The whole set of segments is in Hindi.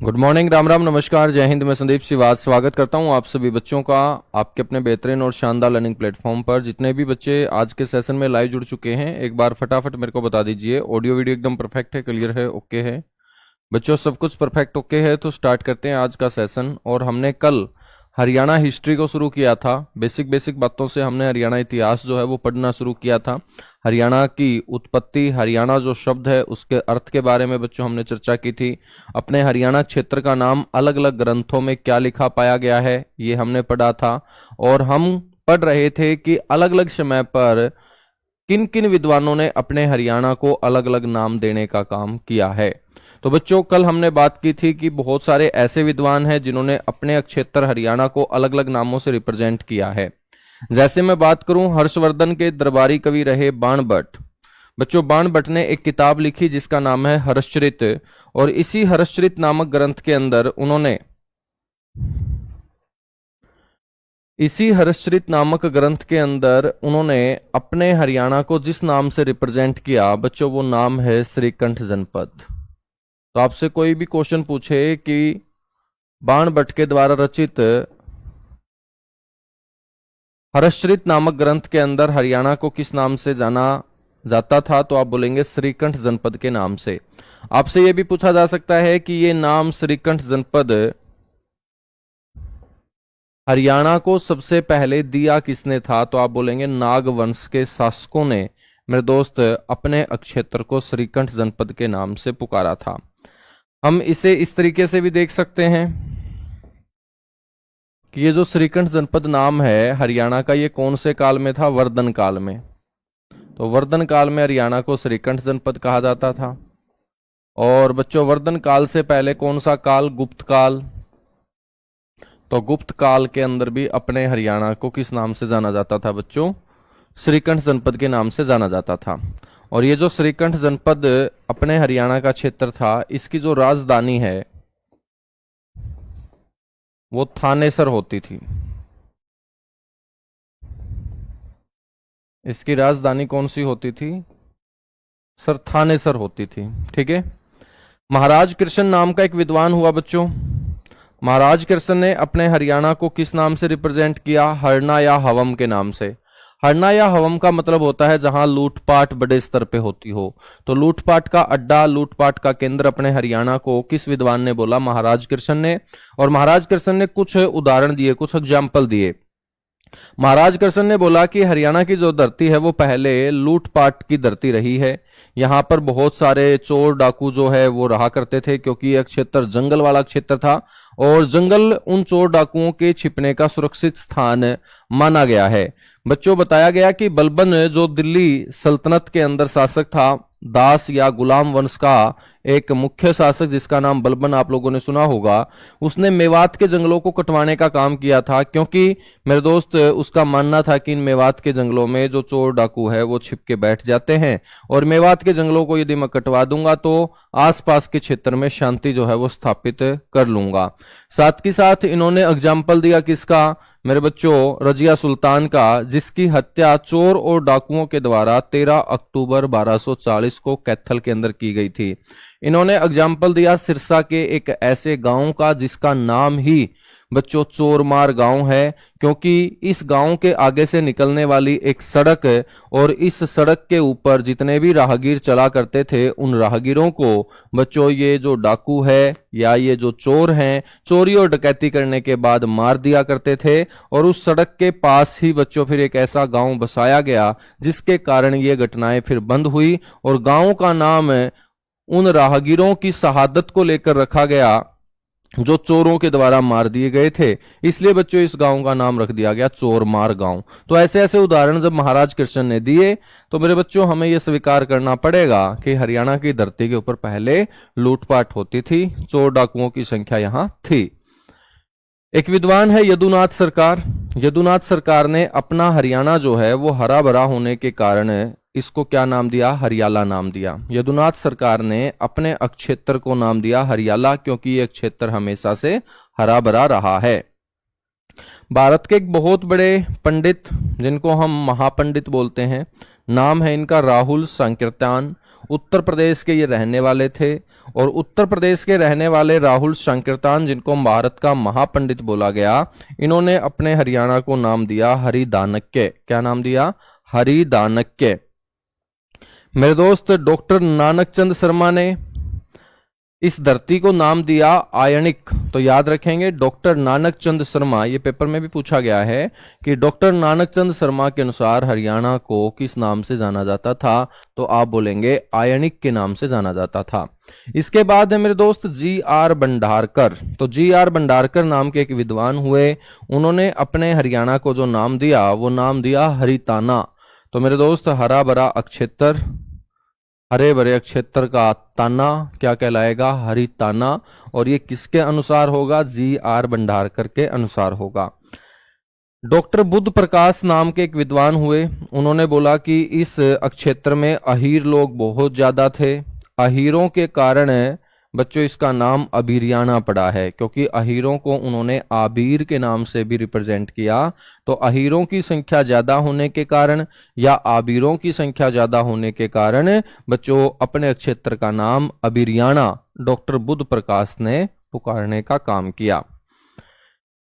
गुड मॉर्निंग, राम राम, नमस्कार, जय हिंद। मैं संदीप श्रीवास्तव स्वागत करता हूं आप सभी बच्चों का आपके अपने बेहतरीन और शानदार लर्निंग प्लेटफॉर्म पर। जितने भी बच्चे आज के सेशन में लाइव जुड़ चुके हैं, एक बार फटाफट मेरे को बता दीजिए ऑडियो वीडियो एकदम परफेक्ट है, क्लियर है, ओके है? बच्चों सब कुछ परफेक्ट ओके है तो स्टार्ट करते हैं आज का सेशन। और हमने कल हरियाणा हिस्ट्री को शुरू किया था। बेसिक बेसिक बातों से हमने हरियाणा इतिहास जो है वो पढ़ना शुरू किया था। हरियाणा की उत्पत्ति, हरियाणा जो शब्द है उसके अर्थ के बारे में बच्चों हमने चर्चा की थी। अपने हरियाणा क्षेत्र का नाम अलग अलग ग्रंथों में क्या लिखा पाया गया है ये हमने पढ़ा था। और हम पढ़ रहे थे कि अलग अलग समय पर किन किन विद्वानों ने अपने हरियाणा को अलग अलग नाम देने का काम किया है। तो बच्चों कल हमने बात की थी कि बहुत सारे ऐसे विद्वान हैं जिन्होंने अपने क्षेत्र हरियाणा को अलग अलग नामों से रिप्रेजेंट किया है। जैसे मैं बात करूं, हर्षवर्धन के दरबारी कवि रहे बाणभट्ट। बच्चों बाणभट्ट ने एक किताब लिखी जिसका नाम है हर्षचरित। और इसी हर्षचरित नामक ग्रंथ के अंदर उन्होंने अपने हरियाणा को जिस नाम से रिप्रेजेंट किया बच्चों, वो नाम है श्रीकंठ जनपद। तो आपसे कोई भी क्वेश्चन पूछे कि बाणभट्ट के द्वारा रचित हर्षचरित नामक ग्रंथ के अंदर हरियाणा को किस नाम से जाना जाता था, तो आप बोलेंगे श्रीकंठ जनपद के नाम से। आपसे यह भी पूछा जा सकता है कि ये नाम श्रीकंठ जनपद हरियाणा को सबसे पहले दिया किसने था, तो आप बोलेंगे नाग वंश के शासकों ने मेरे दोस्त अपने क्षेत्र को श्रीकंठ जनपद के नाम से पुकारा था। हम इसे इस तरीके से भी देख सकते हैं कि ये जो श्रीकंठ जनपद नाम है हरियाणा का, ये कौन से काल में था? वर्धन काल में। तो वर्धन काल में हरियाणा को श्रीकंठ जनपद कहा जाता था। और बच्चों वर्धन काल से पहले कौन सा काल? गुप्त काल। तो गुप्त काल के अंदर भी अपने हरियाणा को किस नाम से जाना जाता था बच्चों? श्रीकंठ जनपद के नाम से जाना जाता था। और ये जो श्रीकंठ जनपद अपने हरियाणा का क्षेत्र था, इसकी जो राजधानी है वो थानेसर होती थी। इसकी राजधानी कौन सी होती थी सर? थानेसर होती थी। ठीक है। महाराज कृष्ण नाम का एक विद्वान हुआ बच्चों। महाराज कृष्ण ने अपने हरियाणा को किस नाम से रिप्रेजेंट किया? हरना या हवम के नाम से। हरना या हवम का मतलब होता है जहां लूटपाट बड़े स्तर पे होती हो। तो लूटपाट का अड्डा, लूटपाट का केंद्र अपने हरियाणा को किस विद्वान ने बोला? महाराज कृष्ण ने। और महाराज कृष्ण ने कुछ उदाहरण दिए, कुछ एग्जाम्पल दिए। महाराज कृष्ण ने बोला कि हरियाणा की जो धरती है वो पहले लूटपाट की धरती रही है। यहाँ पर बहुत सारे चोर डाकू जो है वो रहा करते थे, क्योंकि यह क्षेत्र जंगल वाला क्षेत्र था और जंगल उन चोर डाकुओं के छिपने का सुरक्षित स्थान माना गया है। बच्चों बताया गया कि बलबन जो दिल्ली सल्तनत के अंदर शासक था, दास या गुलाम वंश का एक मुख्य शासक जिसका नाम बलबन आप लोगों ने सुना होगा, उसने मेवात के जंगलों को कटवाने का काम किया था। क्योंकि मेरे दोस्त उसका मानना था कि इन मेवात के जंगलों में जो चोर डाकू है वो छिप के बैठ जाते हैं और मेवात के जंगलों को यदि मैं कटवा दूंगा तो आसपास के क्षेत्र में शांति जो है वो स्थापित कर लूंगा। साथ ही साथ इन्होंने एग्जाम्पल दिया किसका मेरे बच्चों? रजिया सुल्तान का, जिसकी हत्या चोर और डाकुओं के द्वारा 13 अक्टूबर 1240 को कैथल के अंदर की गई थी। इन्होंने एग्जाम्पल दिया सिरसा के एक ऐसे गांव का जिसका नाम ही बच्चों चोरमार गांव है, क्योंकि इस गांव के आगे से निकलने वाली एक सड़क है और इस सड़क के ऊपर जितने भी राहगीर चला करते थे उन राहगीरों को बच्चों ये जो डाकू है या ये जो चोर हैं, चोरी और डकैती करने के बाद मार दिया करते थे। और उस सड़क के पास ही बच्चों फिर एक ऐसा गांव बसाया गया जिसके कारण ये घटनाएं फिर बंद हुई और गांव का नाम उन राहगीरों की शहादत को लेकर रखा गया जो चोरों के द्वारा मार दिए गए थे। इसलिए बच्चों इस गांव का नाम रख दिया गया चोरमार गांव। तो ऐसे ऐसे उदाहरण जब महाराज कृष्ण ने दिए तो मेरे बच्चों हमें यह स्वीकार करना पड़ेगा कि हरियाणा की धरती के ऊपर पहले लूटपाट होती थी, चोर डाकुओं की संख्या यहां थी। एक विद्वान है यदुनाथ सरकार। यदुनाथ सरकार ने अपना हरियाणा जो है वो हरा भरा होने के कारण इसको क्या नाम दिया? हरियाला नाम दिया। यदुनाथ सरकार ने अपने क्षेत्र को नाम दिया हरियाला, क्योंकि यह क्षेत्र हमेशा से हरा भरा रहा है। भारत के एक बहुत बड़े पंडित जिनको हम महापंडित बोलते हैं, नाम है इनका राहुल संकीर्तन। उत्तर प्रदेश के ये रहने वाले थे, और उत्तर प्रदेश के रहने वाले राहुल संकीर्तन, जिनको भारत का महापंडित बोला गया, इन्होंने अपने हरियाणा को नाम दिया हरिदानक्य। क्या नाम दिया? हरिदानक्य। मेरे दोस्त डॉक्टर नानक चंद शर्मा ने इस धरती को नाम दिया आयनिक। तो याद रखेंगे डॉक्टर नानक चंद शर्मा, ये पेपर में भी पूछा गया है कि डॉक्टर नानक चंद शर्मा के अनुसार हरियाणा को किस नाम से जाना जाता था, तो आप बोलेंगे आयनिक के नाम से जाना जाता था। इसके बाद है मेरे दोस्त जी.आर. भंडारकर। तो जी.आर. भंडारकर नाम के एक विद्वान हुए, उन्होंने अपने हरियाणा को जो नाम दिया वो नाम दिया हरिताना। तो मेरे दोस्त हरा भरा अक्षेत्र, हरे भरे क्षेत्र का ताना क्या कहलाएगा? हरिताना। और ये किसके अनुसार होगा? जी.आर. भंडारकर के अनुसार होगा। डॉक्टर बुद्ध प्रकाश नाम के एक विद्वान हुए, उन्होंने बोला कि इस क्षेत्र में अहीर लोग बहुत ज्यादा थे, अहीरों के कारण बच्चों इसका नाम अबीरियाना पड़ा है, क्योंकि अहीरों को उन्होंने आबीर के नाम से भी रिप्रेजेंट किया। तो अहीरों की संख्या ज्यादा होने के कारण या आबीरों की संख्या ज्यादा होने के कारण बच्चों अपने क्षेत्र का नाम अबीरियाना डॉक्टर बुद्ध प्रकाश ने पुकारने का काम किया।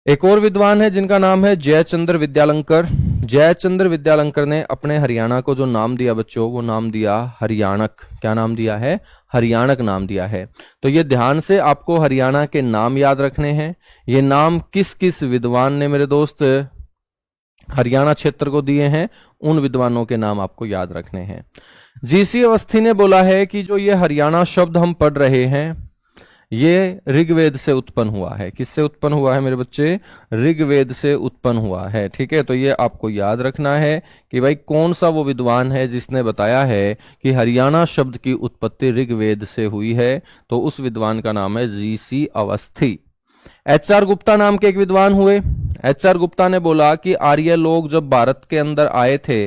एक और विद्वान है जिनका नाम है जयचंद्र विद्यालंकर। जयचंद्र विद्यालंकर ने अपने हरियाणा को जो नाम दिया बच्चों, वो नाम दिया हरियाणक। क्या नाम दिया है? हरियाणक नाम दिया है। तो ये ध्यान से आपको हरियाणा के नाम याद रखने हैं। ये नाम किस किस विद्वान ने मेरे दोस्त हरियाणा क्षेत्र को दिए हैं, उन विद्वानों के नाम आपको याद रखने हैं। जीसी अवस्थी ने बोला है कि जो ये हरियाणा शब्द हम पढ़ रहे हैं ये ऋग्वेद से उत्पन्न हुआ है। किससे उत्पन्न हुआ है मेरे बच्चे? ऋग्वेद से उत्पन्न हुआ है। ठीक है, तो ये आपको याद रखना है कि भाई कौन सा वो विद्वान है जिसने बताया है कि हरियाणा शब्द की उत्पत्ति ऋग्वेद से हुई है। तो उस विद्वान का नाम है जीसी अवस्थी। एच.आर. गुप्ता नाम के एक विद्वान हुए। एच.आर. गुप्ता ने बोला कि आर्य लोग जब भारत के अंदर आए थे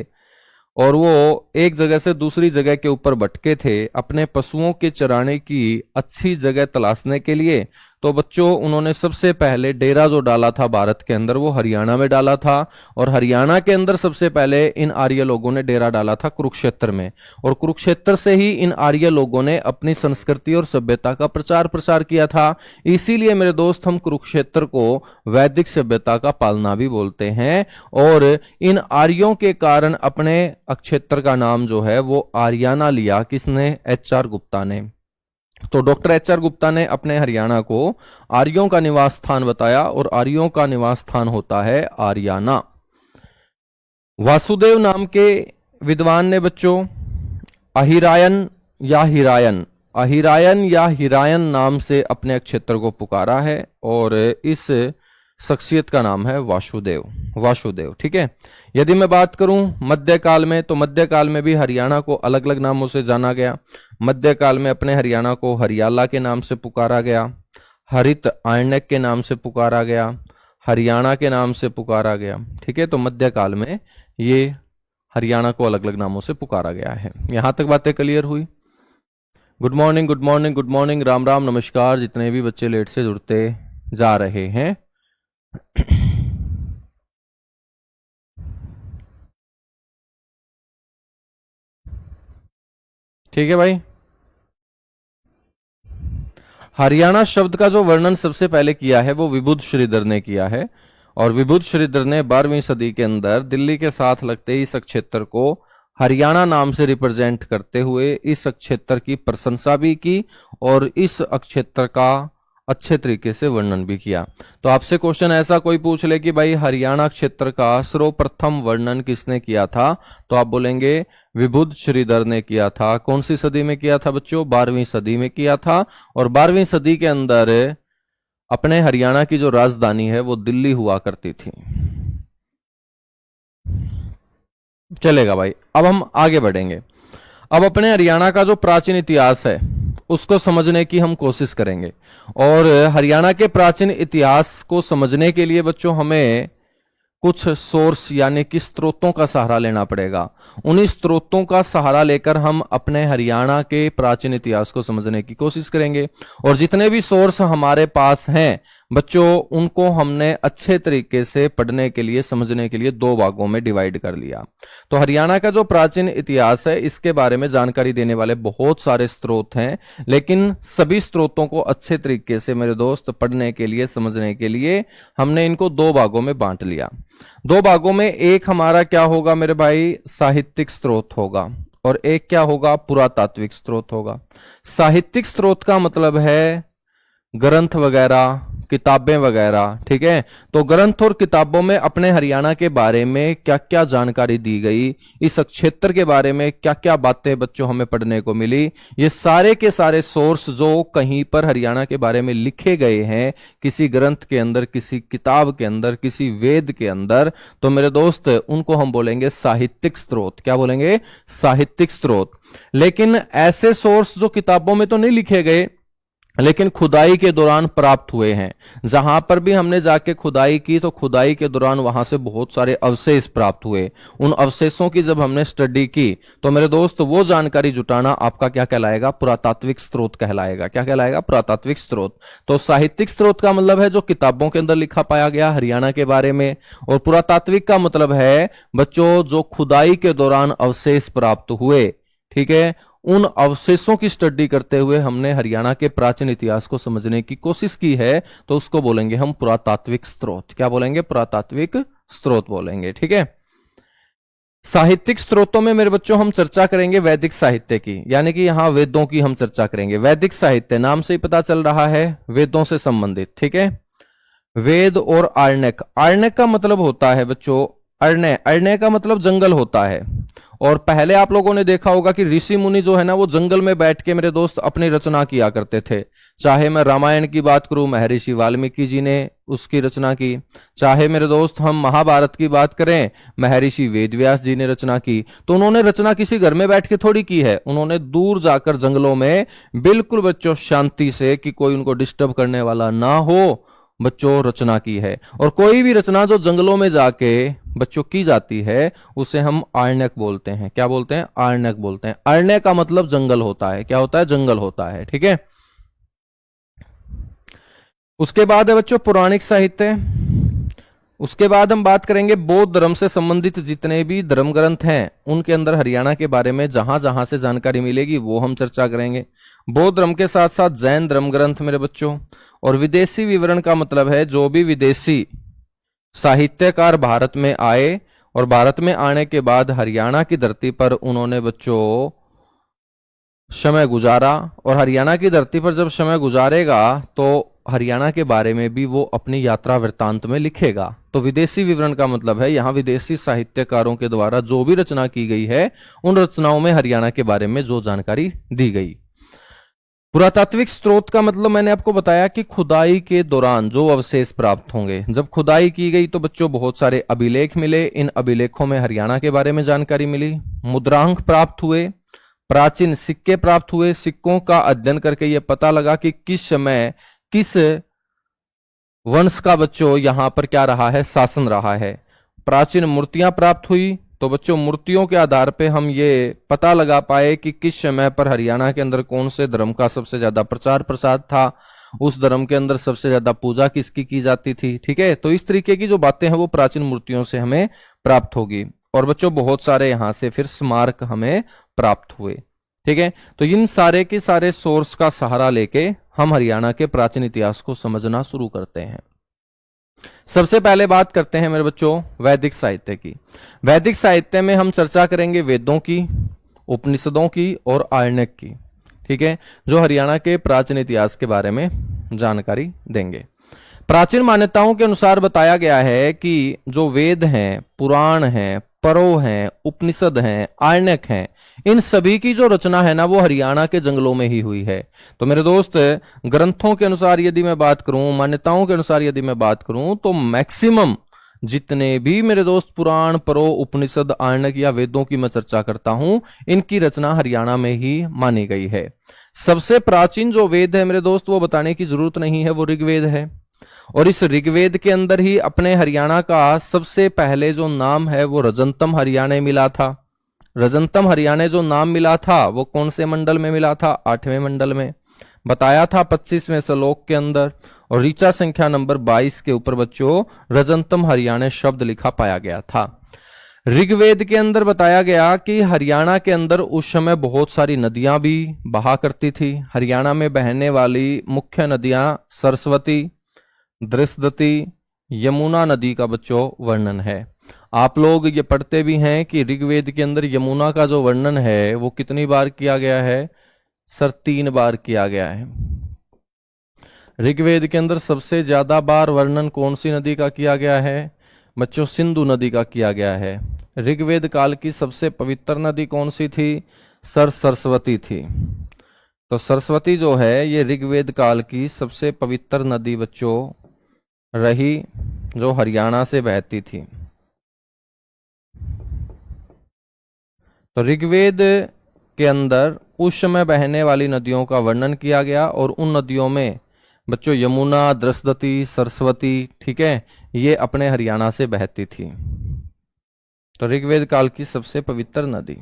और वो एक जगह से दूसरी जगह के ऊपर भटके थे अपने पशुओं के चराने की अच्छी जगह तलाशने के लिए, तो बच्चों उन्होंने सबसे पहले डेरा जो डाला था भारत के अंदर वो हरियाणा में डाला था। और हरियाणा के अंदर सबसे पहले इन आर्य लोगों ने डेरा डाला था कुरुक्षेत्र में, और कुरुक्षेत्र से ही इन आर्य लोगों ने अपनी संस्कृति और सभ्यता का प्रचार प्रसार किया था। इसीलिए मेरे दोस्त हम कुरुक्षेत्र को वैदिक सभ्यता का पालना भी बोलते हैं। और इन आर्यों के कारण अपने क्षेत्र का नाम जो है वो आर्याना लिया। किसने? एच.आर. गुप्ता ने। तो डॉक्टर एच.आर. गुप्ता ने अपने हरियाणा को आर्यों का निवास स्थान बताया, और आर्यों का निवास स्थान होता है आर्याना। वासुदेव नाम के विद्वान ने बच्चों अहिरायन या हिरायन नाम से अपने क्षेत्र को पुकारा है, और इस शख्सियत का नाम है वासुदेव। ठीक है, यदि मैं बात करूं मध्यकाल में, तो मध्यकाल में भी हरियाणा को अलग अलग नामों से जाना गया। मध्यकाल में अपने हरियाणा को हरियाला के नाम से पुकारा गया, हरित आरण्यक के नाम से पुकारा गया, हरियाणा के नाम से पुकारा गया। ठीक है, तो मध्यकाल में ये हरियाणा को अलग अलग नामों से पुकारा गया है। यहां तक बातें क्लियर हुई? Good morning, good morning, good morning, Ram Ram, नमस्कार, जितने भी बच्चे लेट से जुड़ते जा रहे हैं। ठीक है भाई। हरियाणा शब्द का जो वर्णन सबसे पहले किया है वो विबुध श्रीधर ने किया है, और विबुध श्रीधर ने 12वीं सदी के अंदर दिल्ली के साथ लगते ही इस क्षेत्र को हरियाणा नाम से रिप्रेजेंट करते हुए इस क्षेत्र की प्रशंसा भी की और इस क्षेत्र का अच्छे तरीके से वर्णन भी किया। तो आपसे क्वेश्चन ऐसा कोई पूछ ले कि भाई हरियाणा क्षेत्र का सर्वप्रथम वर्णन किसने किया था, तो आप बोलेंगे विबुध श्रीधर ने किया था। कौन सी सदी में किया था बच्चों? 12वीं सदी में किया था। और 12वीं सदी के अंदर अपने हरियाणा की जो राजधानी है वो दिल्ली हुआ करती थी। चलेगा भाई, अब हम आगे बढ़ेंगे। अब अपने हरियाणा का जो प्राचीन इतिहास है उसको समझने की हम कोशिश करेंगे, और हरियाणा के प्राचीन इतिहास को समझने के लिए बच्चों हमें कुछ सोर्स यानी कि स्रोतों का सहारा लेना पड़ेगा। उन्हीं स्रोतों का सहारा लेकर हम अपने हरियाणा के प्राचीन इतिहास को समझने की कोशिश करेंगे। और जितने भी सोर्स हमारे पास हैं बच्चों उनको हमने अच्छे तरीके से पढ़ने के लिए, समझने के लिए दो भागों में डिवाइड कर लिया। तो हरियाणा का जो प्राचीन इतिहास है इसके बारे में जानकारी देने वाले बहुत सारे स्रोत हैं, लेकिन सभी स्रोतों को अच्छे तरीके से मेरे दोस्त पढ़ने के लिए, समझने के लिए हमने इनको दो भागों में बांट लिया। दो भागों में एक हमारा क्या होगा मेरे भाई, साहित्यिक स्रोत होगा, और एक क्या होगा, पुरातात्विक स्रोत होगा। साहित्यिक स्रोत का मतलब है ग्रंथ वगैरह, किताबें वगैरह, ठीक है। तो ग्रंथ और किताबों में अपने हरियाणा के बारे में क्या क्या जानकारी दी गई, इस क्षेत्र के बारे में क्या क्या बातें बच्चों हमें पढ़ने को मिली, ये सारे के सारे सोर्स जो कहीं पर हरियाणा के बारे में लिखे गए हैं, किसी ग्रंथ के अंदर, किसी किताब के अंदर, किसी वेद के अंदर, तो मेरे दोस्त उनको हम बोलेंगे साहित्यिक स्रोत। क्या बोलेंगे, साहित्यिक स्रोत। लेकिन ऐसे सोर्स जो किताबों में तो नहीं लिखे गए, लेकिन खुदाई के दौरान प्राप्त हुए हैं। जहां पर भी हमने जाके खुदाई की तो खुदाई के दौरान वहां से बहुत सारे अवशेष प्राप्त हुए। उन अवशेषों की जब हमने स्टडी की तो मेरे दोस्त वो जानकारी जुटाना आपका क्या कहलाएगा, पुरातात्विक स्रोत कहलाएगा। क्या कहलाएगा, पुरातात्विक स्रोत। तो साहित्यिक स्रोत का मतलब है जो किताबों के अंदर लिखा पाया गया हरियाणा के बारे में, और पुरातात्विक का मतलब है बच्चों जो खुदाई के दौरान अवशेष प्राप्त हुए, ठीक है, उन अवशेषों की स्टडी करते हुए हमने हरियाणा के प्राचीन इतिहास को समझने की कोशिश की है, तो उसको बोलेंगे हम पुरातात्विक स्रोत। क्या बोलेंगे, पुरातात्विक स्रोत बोलेंगे, ठीक है। साहित्यिक स्रोतों में मेरे बच्चों हम चर्चा करेंगे वैदिक साहित्य की, यानी कि यहां वेदों की हम चर्चा करेंगे। वैदिक साहित्य नाम से ही पता चल रहा है वेदों से संबंधित, ठीक है। वेद और आरण्यक, आरण्यक का मतलब होता है बच्चों अरण्य, अरण्य का मतलब जंगल होता है। और पहले आप लोगों ने देखा होगा कि ऋषि मुनि जो है ना वो जंगल में बैठ के मेरे दोस्त अपनी रचना किया करते थे। चाहे मैं रामायण की बात करूं, महर्षि वाल्मीकि जी ने उसकी रचना की, चाहे मेरे दोस्त हम महाभारत की बात करें, महर्षि वेदव्यास जी ने रचना की। तो उन्होंने रचना किसी घर में बैठ के थोड़ी की है, उन्होंने दूर जाकर जंगलों में बिल्कुल बच्चों शांति से, कि कोई उनको डिस्टर्ब करने वाला ना हो, बच्चों रचना की है। और कोई भी रचना जो जंगलों में जाके बच्चों की जाती है उसे हम आरण्यक बोलते हैं। क्या बोलते हैं, आरण्यक बोलते हैं। अरण्य का मतलब जंगल होता है। क्या होता है, जंगल होता है, ठीक है। उसके बाद है बच्चों पौराणिक साहित्य। उसके बाद हम बात करेंगे बौद्ध धर्म से संबंधित जितने भी धर्म ग्रंथ हैं उनके अंदर हरियाणा के बारे में जहां जहां से जानकारी मिलेगी वो हम चर्चा करेंगे। बौद्ध धर्म के साथ साथ जैन धर्म ग्रंथ मेरे बच्चों, और विदेशी विवरण का मतलब है जो भी विदेशी साहित्यकार भारत में आए और भारत में आने के बाद हरियाणा की धरती पर उन्होंने बच्चों समय गुजारा, और हरियाणा की धरती पर जब समय गुजारेगा तो हरियाणा के बारे में भी वो अपनी यात्रा वृत्तांत में लिखेगा। तो विदेशी विवरण का मतलब है यहां विदेशी साहित्यकारों के द्वारा जो भी रचना की गई है उन रचनाओं में हरियाणा के बारे में जो जानकारी दी गई। पुरातात्विक स्रोत का मतलब मैंने आपको बताया कि खुदाई के दौरान जो अवशेष प्राप्त होंगे। जब खुदाई की गई तो बच्चों बहुत सारे अभिलेख मिले, इन अभिलेखों में हरियाणा के बारे में जानकारी मिली। मुद्रांक प्राप्त हुए, प्राचीन सिक्के प्राप्त हुए। सिक्कों का अध्ययन करके यह पता लगा कि किस समय किस वंश का बच्चों यहां पर क्या रहा है, शासन रहा है। प्राचीन मूर्तियां प्राप्त हुई, तो बच्चों मूर्तियों के आधार पे हम ये पता लगा पाए कि किस समय पर हरियाणा के अंदर कौन से धर्म का सबसे ज्यादा प्रचार प्रसार था, उस धर्म के अंदर सबसे ज्यादा पूजा किसकी की जाती थी, ठीक है। तो इस तरीके की जो बातें हैं वो प्राचीन मूर्तियों से हमें प्राप्त होगी। और बच्चों बहुत सारे यहां से फिर स्मारक हमें प्राप्त हुए, ठीक है। तो इन सारे के सारे सोर्स का सहारा लेके हम हरियाणा के प्राचीन इतिहास को समझना शुरू करते हैं। सबसे पहले बात करते हैं मेरे बच्चों वैदिक साहित्य की। वैदिक साहित्य में हम चर्चा करेंगे वेदों की, उपनिषदों की और आरण्यक की, ठीक है, जो हरियाणा के प्राचीन इतिहास के बारे में जानकारी देंगे। प्राचीन मान्यताओं के अनुसार बताया गया है कि जो वेद हैं, पुराण हैं, परो हैं, उपनिषद हैं, आरण्यक हैं, इन सभी की जो रचना है ना वो हरियाणा के जंगलों में ही हुई है। तो मेरे दोस्त ग्रंथों के अनुसार यदि मैं बात करूं, मान्यताओं के अनुसार यदि मैं बात करूं, तो मैक्सिमम जितने भी मेरे दोस्त पुराण, परो, उपनिषद, आरण्यक या वेदों की मैं चर्चा करता हूं, इनकी रचना हरियाणा में ही मानी गई है। सबसे प्राचीन जो वेद है मेरे दोस्त वो बताने की जरूरत नहीं है, वो ऋग्वेद है। और इस ऋग्वेद के अंदर ही अपने हरियाणा का सबसे पहले जो नाम है वो रजंतम हरियाणा मिला था। रजंतम हरियाणा जो नाम मिला था वो कौन से मंडल में मिला था, 8वें मंडल में। बताया था 25वें श्लोक के अंदर। और ऋचा संख्या नंबर 22 के ऊपर बच्चों रजंतम हरियाणा शब्द लिखा पाया गया था। ऋग्वेद के अंदर बताया गया कि हरियाणा के अंदर उस समय बहुत सारी नदियां भी बहा करती थी। हरियाणा में बहने वाली मुख्य नदियां सरस्वती, दृष्टि, यमुना नदी का बच्चों वर्णन है। आप लोग ये पढ़ते भी हैं कि ऋग्वेद के अंदर यमुना का जो वर्णन है वो कितनी बार किया गया है सर? 3 बार किया गया है। ऋग्वेद के अंदर सबसे ज्यादा बार वर्णन कौन सी नदी का किया गया है बच्चों? सिंधु नदी का किया गया है। ऋग्वेद काल की सबसे पवित्र नदी कौन सी थी सर? सरस्वती थी। तो सरस्वती जो है ये ऋग्वेद काल की सबसे पवित्र नदी बच्चों रही, जो हरियाणा से बहती थी। तो ऋग्वेद के अंदर उस समय बहने वाली नदियों का वर्णन किया गया और उन नदियों में बच्चों यमुना, दृष्टि, सरस्वती, ठीक है, ये अपने हरियाणा से बहती थी। तो ऋग्वेद काल की सबसे पवित्र नदी।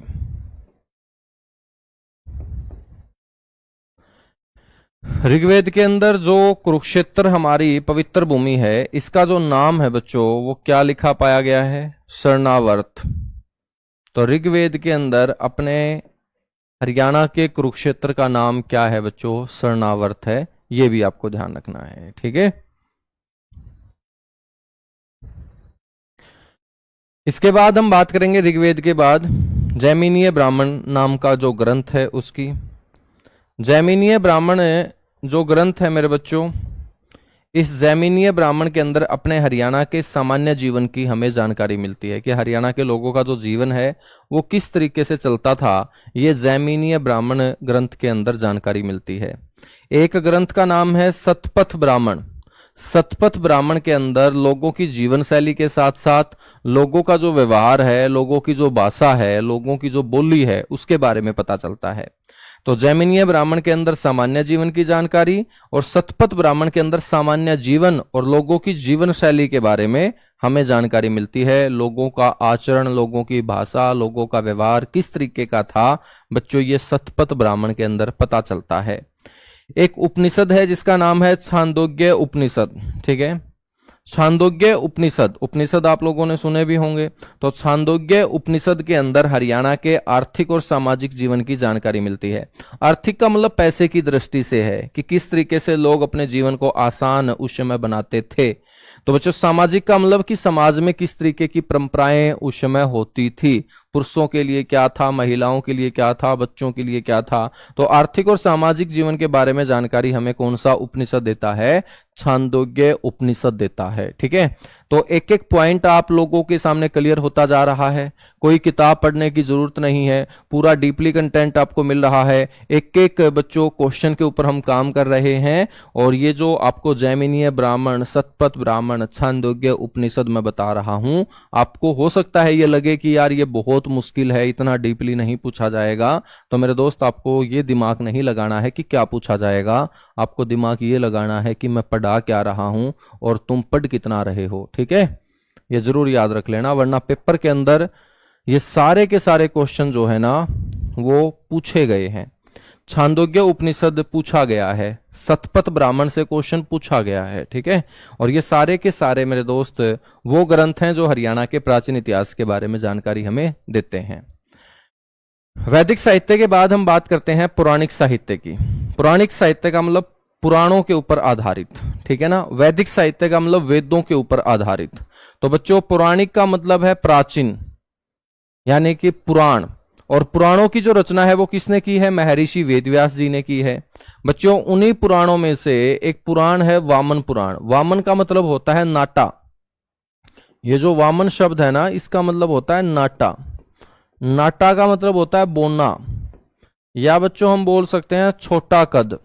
ऋग्वेद के अंदर जो कुरुक्षेत्र हमारी पवित्र भूमि है, इसका जो नाम है बच्चों वो क्या लिखा पाया गया है? शरणावर्त। तो ऋग्वेद के अंदर अपने हरियाणा के कुरुक्षेत्र का नाम क्या है बच्चों? शरणावर्त है। ये भी आपको ध्यान रखना है, ठीक है। इसके बाद हम बात करेंगे ऋग्वेद के बाद जैमिनीय ब्राह्मण नाम का जो ग्रंथ है उसकी। जैमिनीय ब्राह्मण जो ग्रंथ है मेरे बच्चों, इस जैमिनीय ब्राह्मण के अंदर अपने हरियाणा के सामान्य जीवन की हमें जानकारी मिलती है कि हरियाणा के लोगों का जो जीवन है वो किस तरीके से चलता था। ये जैमिनीय ब्राह्मण ग्रंथ के अंदर जानकारी मिलती है। एक ग्रंथ का नाम है सतपथ ब्राह्मण। सतपथ ब्राह्मण के अंदर लोगों की जीवन शैली के साथ साथ लोगों का जो व्यवहार है, लोगों की जो भाषा है, लोगों की जो बोली है, उसके बारे में पता चलता है। तो जैमिनीय ब्राह्मण के अंदर सामान्य जीवन की जानकारी और सतपथ ब्राह्मण के अंदर सामान्य जीवन और लोगों की जीवन शैली के बारे में हमें जानकारी मिलती है। लोगों का आचरण, लोगों की भाषा, लोगों का व्यवहार किस तरीके का था बच्चों, ये सतपथ ब्राह्मण के अंदर पता चलता है। एक उपनिषद है जिसका नाम है छांदोग्य उपनिषद, ठीक है। छांदोग्य उपनिषद, उपनिषद आप लोगों ने सुने भी होंगे। तो छांदोग्य उपनिषद के अंदर हरियाणा के आर्थिक और सामाजिक जीवन की जानकारी मिलती है। आर्थिक का मतलब पैसे की दृष्टि से है कि किस तरीके से लोग अपने जीवन को आसान उस समय बनाते थे। तो बच्चों सामाजिक का मतलब कि समाज में किस तरीके की परंपराएं उस समय होती थी, पुरुषों के लिए क्या था, महिलाओं के लिए क्या था, बच्चों के लिए क्या था। तो आर्थिक और सामाजिक जीवन के बारे में जानकारी हमें कौन सा उपनिषद देता है? छांदोग्य उपनिषद देता है, ठीक है। तो एक एक पॉइंट आप लोगों के सामने क्लियर होता जा रहा है। कोई किताब पढ़ने की जरूरत नहीं है, पूरा डीपली कंटेंट आपको मिल रहा है। एक एक बच्चों क्वेश्चन के ऊपर हम काम कर रहे हैं। और ये जो आपको जैमिनीय ब्राह्मण, सतपथ ब्राह्मण, छांदोग्य उपनिषद में बता रहा हूं, आपको हो सकता है ये लगे कि यार ये बहुत मुश्किल है, इतना डीपली नहीं पूछा जाएगा। तो मेरे दोस्त आपको ये दिमाग नहीं लगाना है कि क्या पूछा जाएगा, आपको दिमाग ये लगाना है कि मैं पढ़ा क्या रहा हूं और तुम पढ़ कितना रहे हो, ठीक है। ये जरूर याद रख लेना, वरना पेपर के अंदर ये सारे के सारे क्वेश्चन जो है ना वो पूछे गए हैं। छांदोग्य उपनिषद पूछा गया है, सतपथ ब्राह्मण से क्वेश्चन पूछा गया है, ठीक है। और ये सारे के सारे मेरे दोस्त वो ग्रंथ हैं जो हरियाणा के प्राचीन इतिहास के बारे में जानकारी हमें देते हैं। वैदिक साहित्य के बाद हम बात करते हैं पौराणिक साहित्य की। पौराणिक साहित्य का मतलब पुराणों के ऊपर आधारित, ठीक है ना। वैदिक साहित्य का मतलब वेदों के ऊपर आधारित। तो बच्चों पौराणिक का मतलब है प्राचीन, यानी कि पुराण। और पुराणों की जो रचना है वो किसने की है? महर्षि वेदव्यास जी ने की है। बच्चों उन्हीं पुराणों में से एक पुराण है वामन पुराण। वामन का मतलब होता है नाटा। ये जो वामन शब्द है ना, इसका मतलब होता है नाटा। नाटा का मतलब होता है बोना, या बच्चों हम बोल सकते हैं छोटा कद।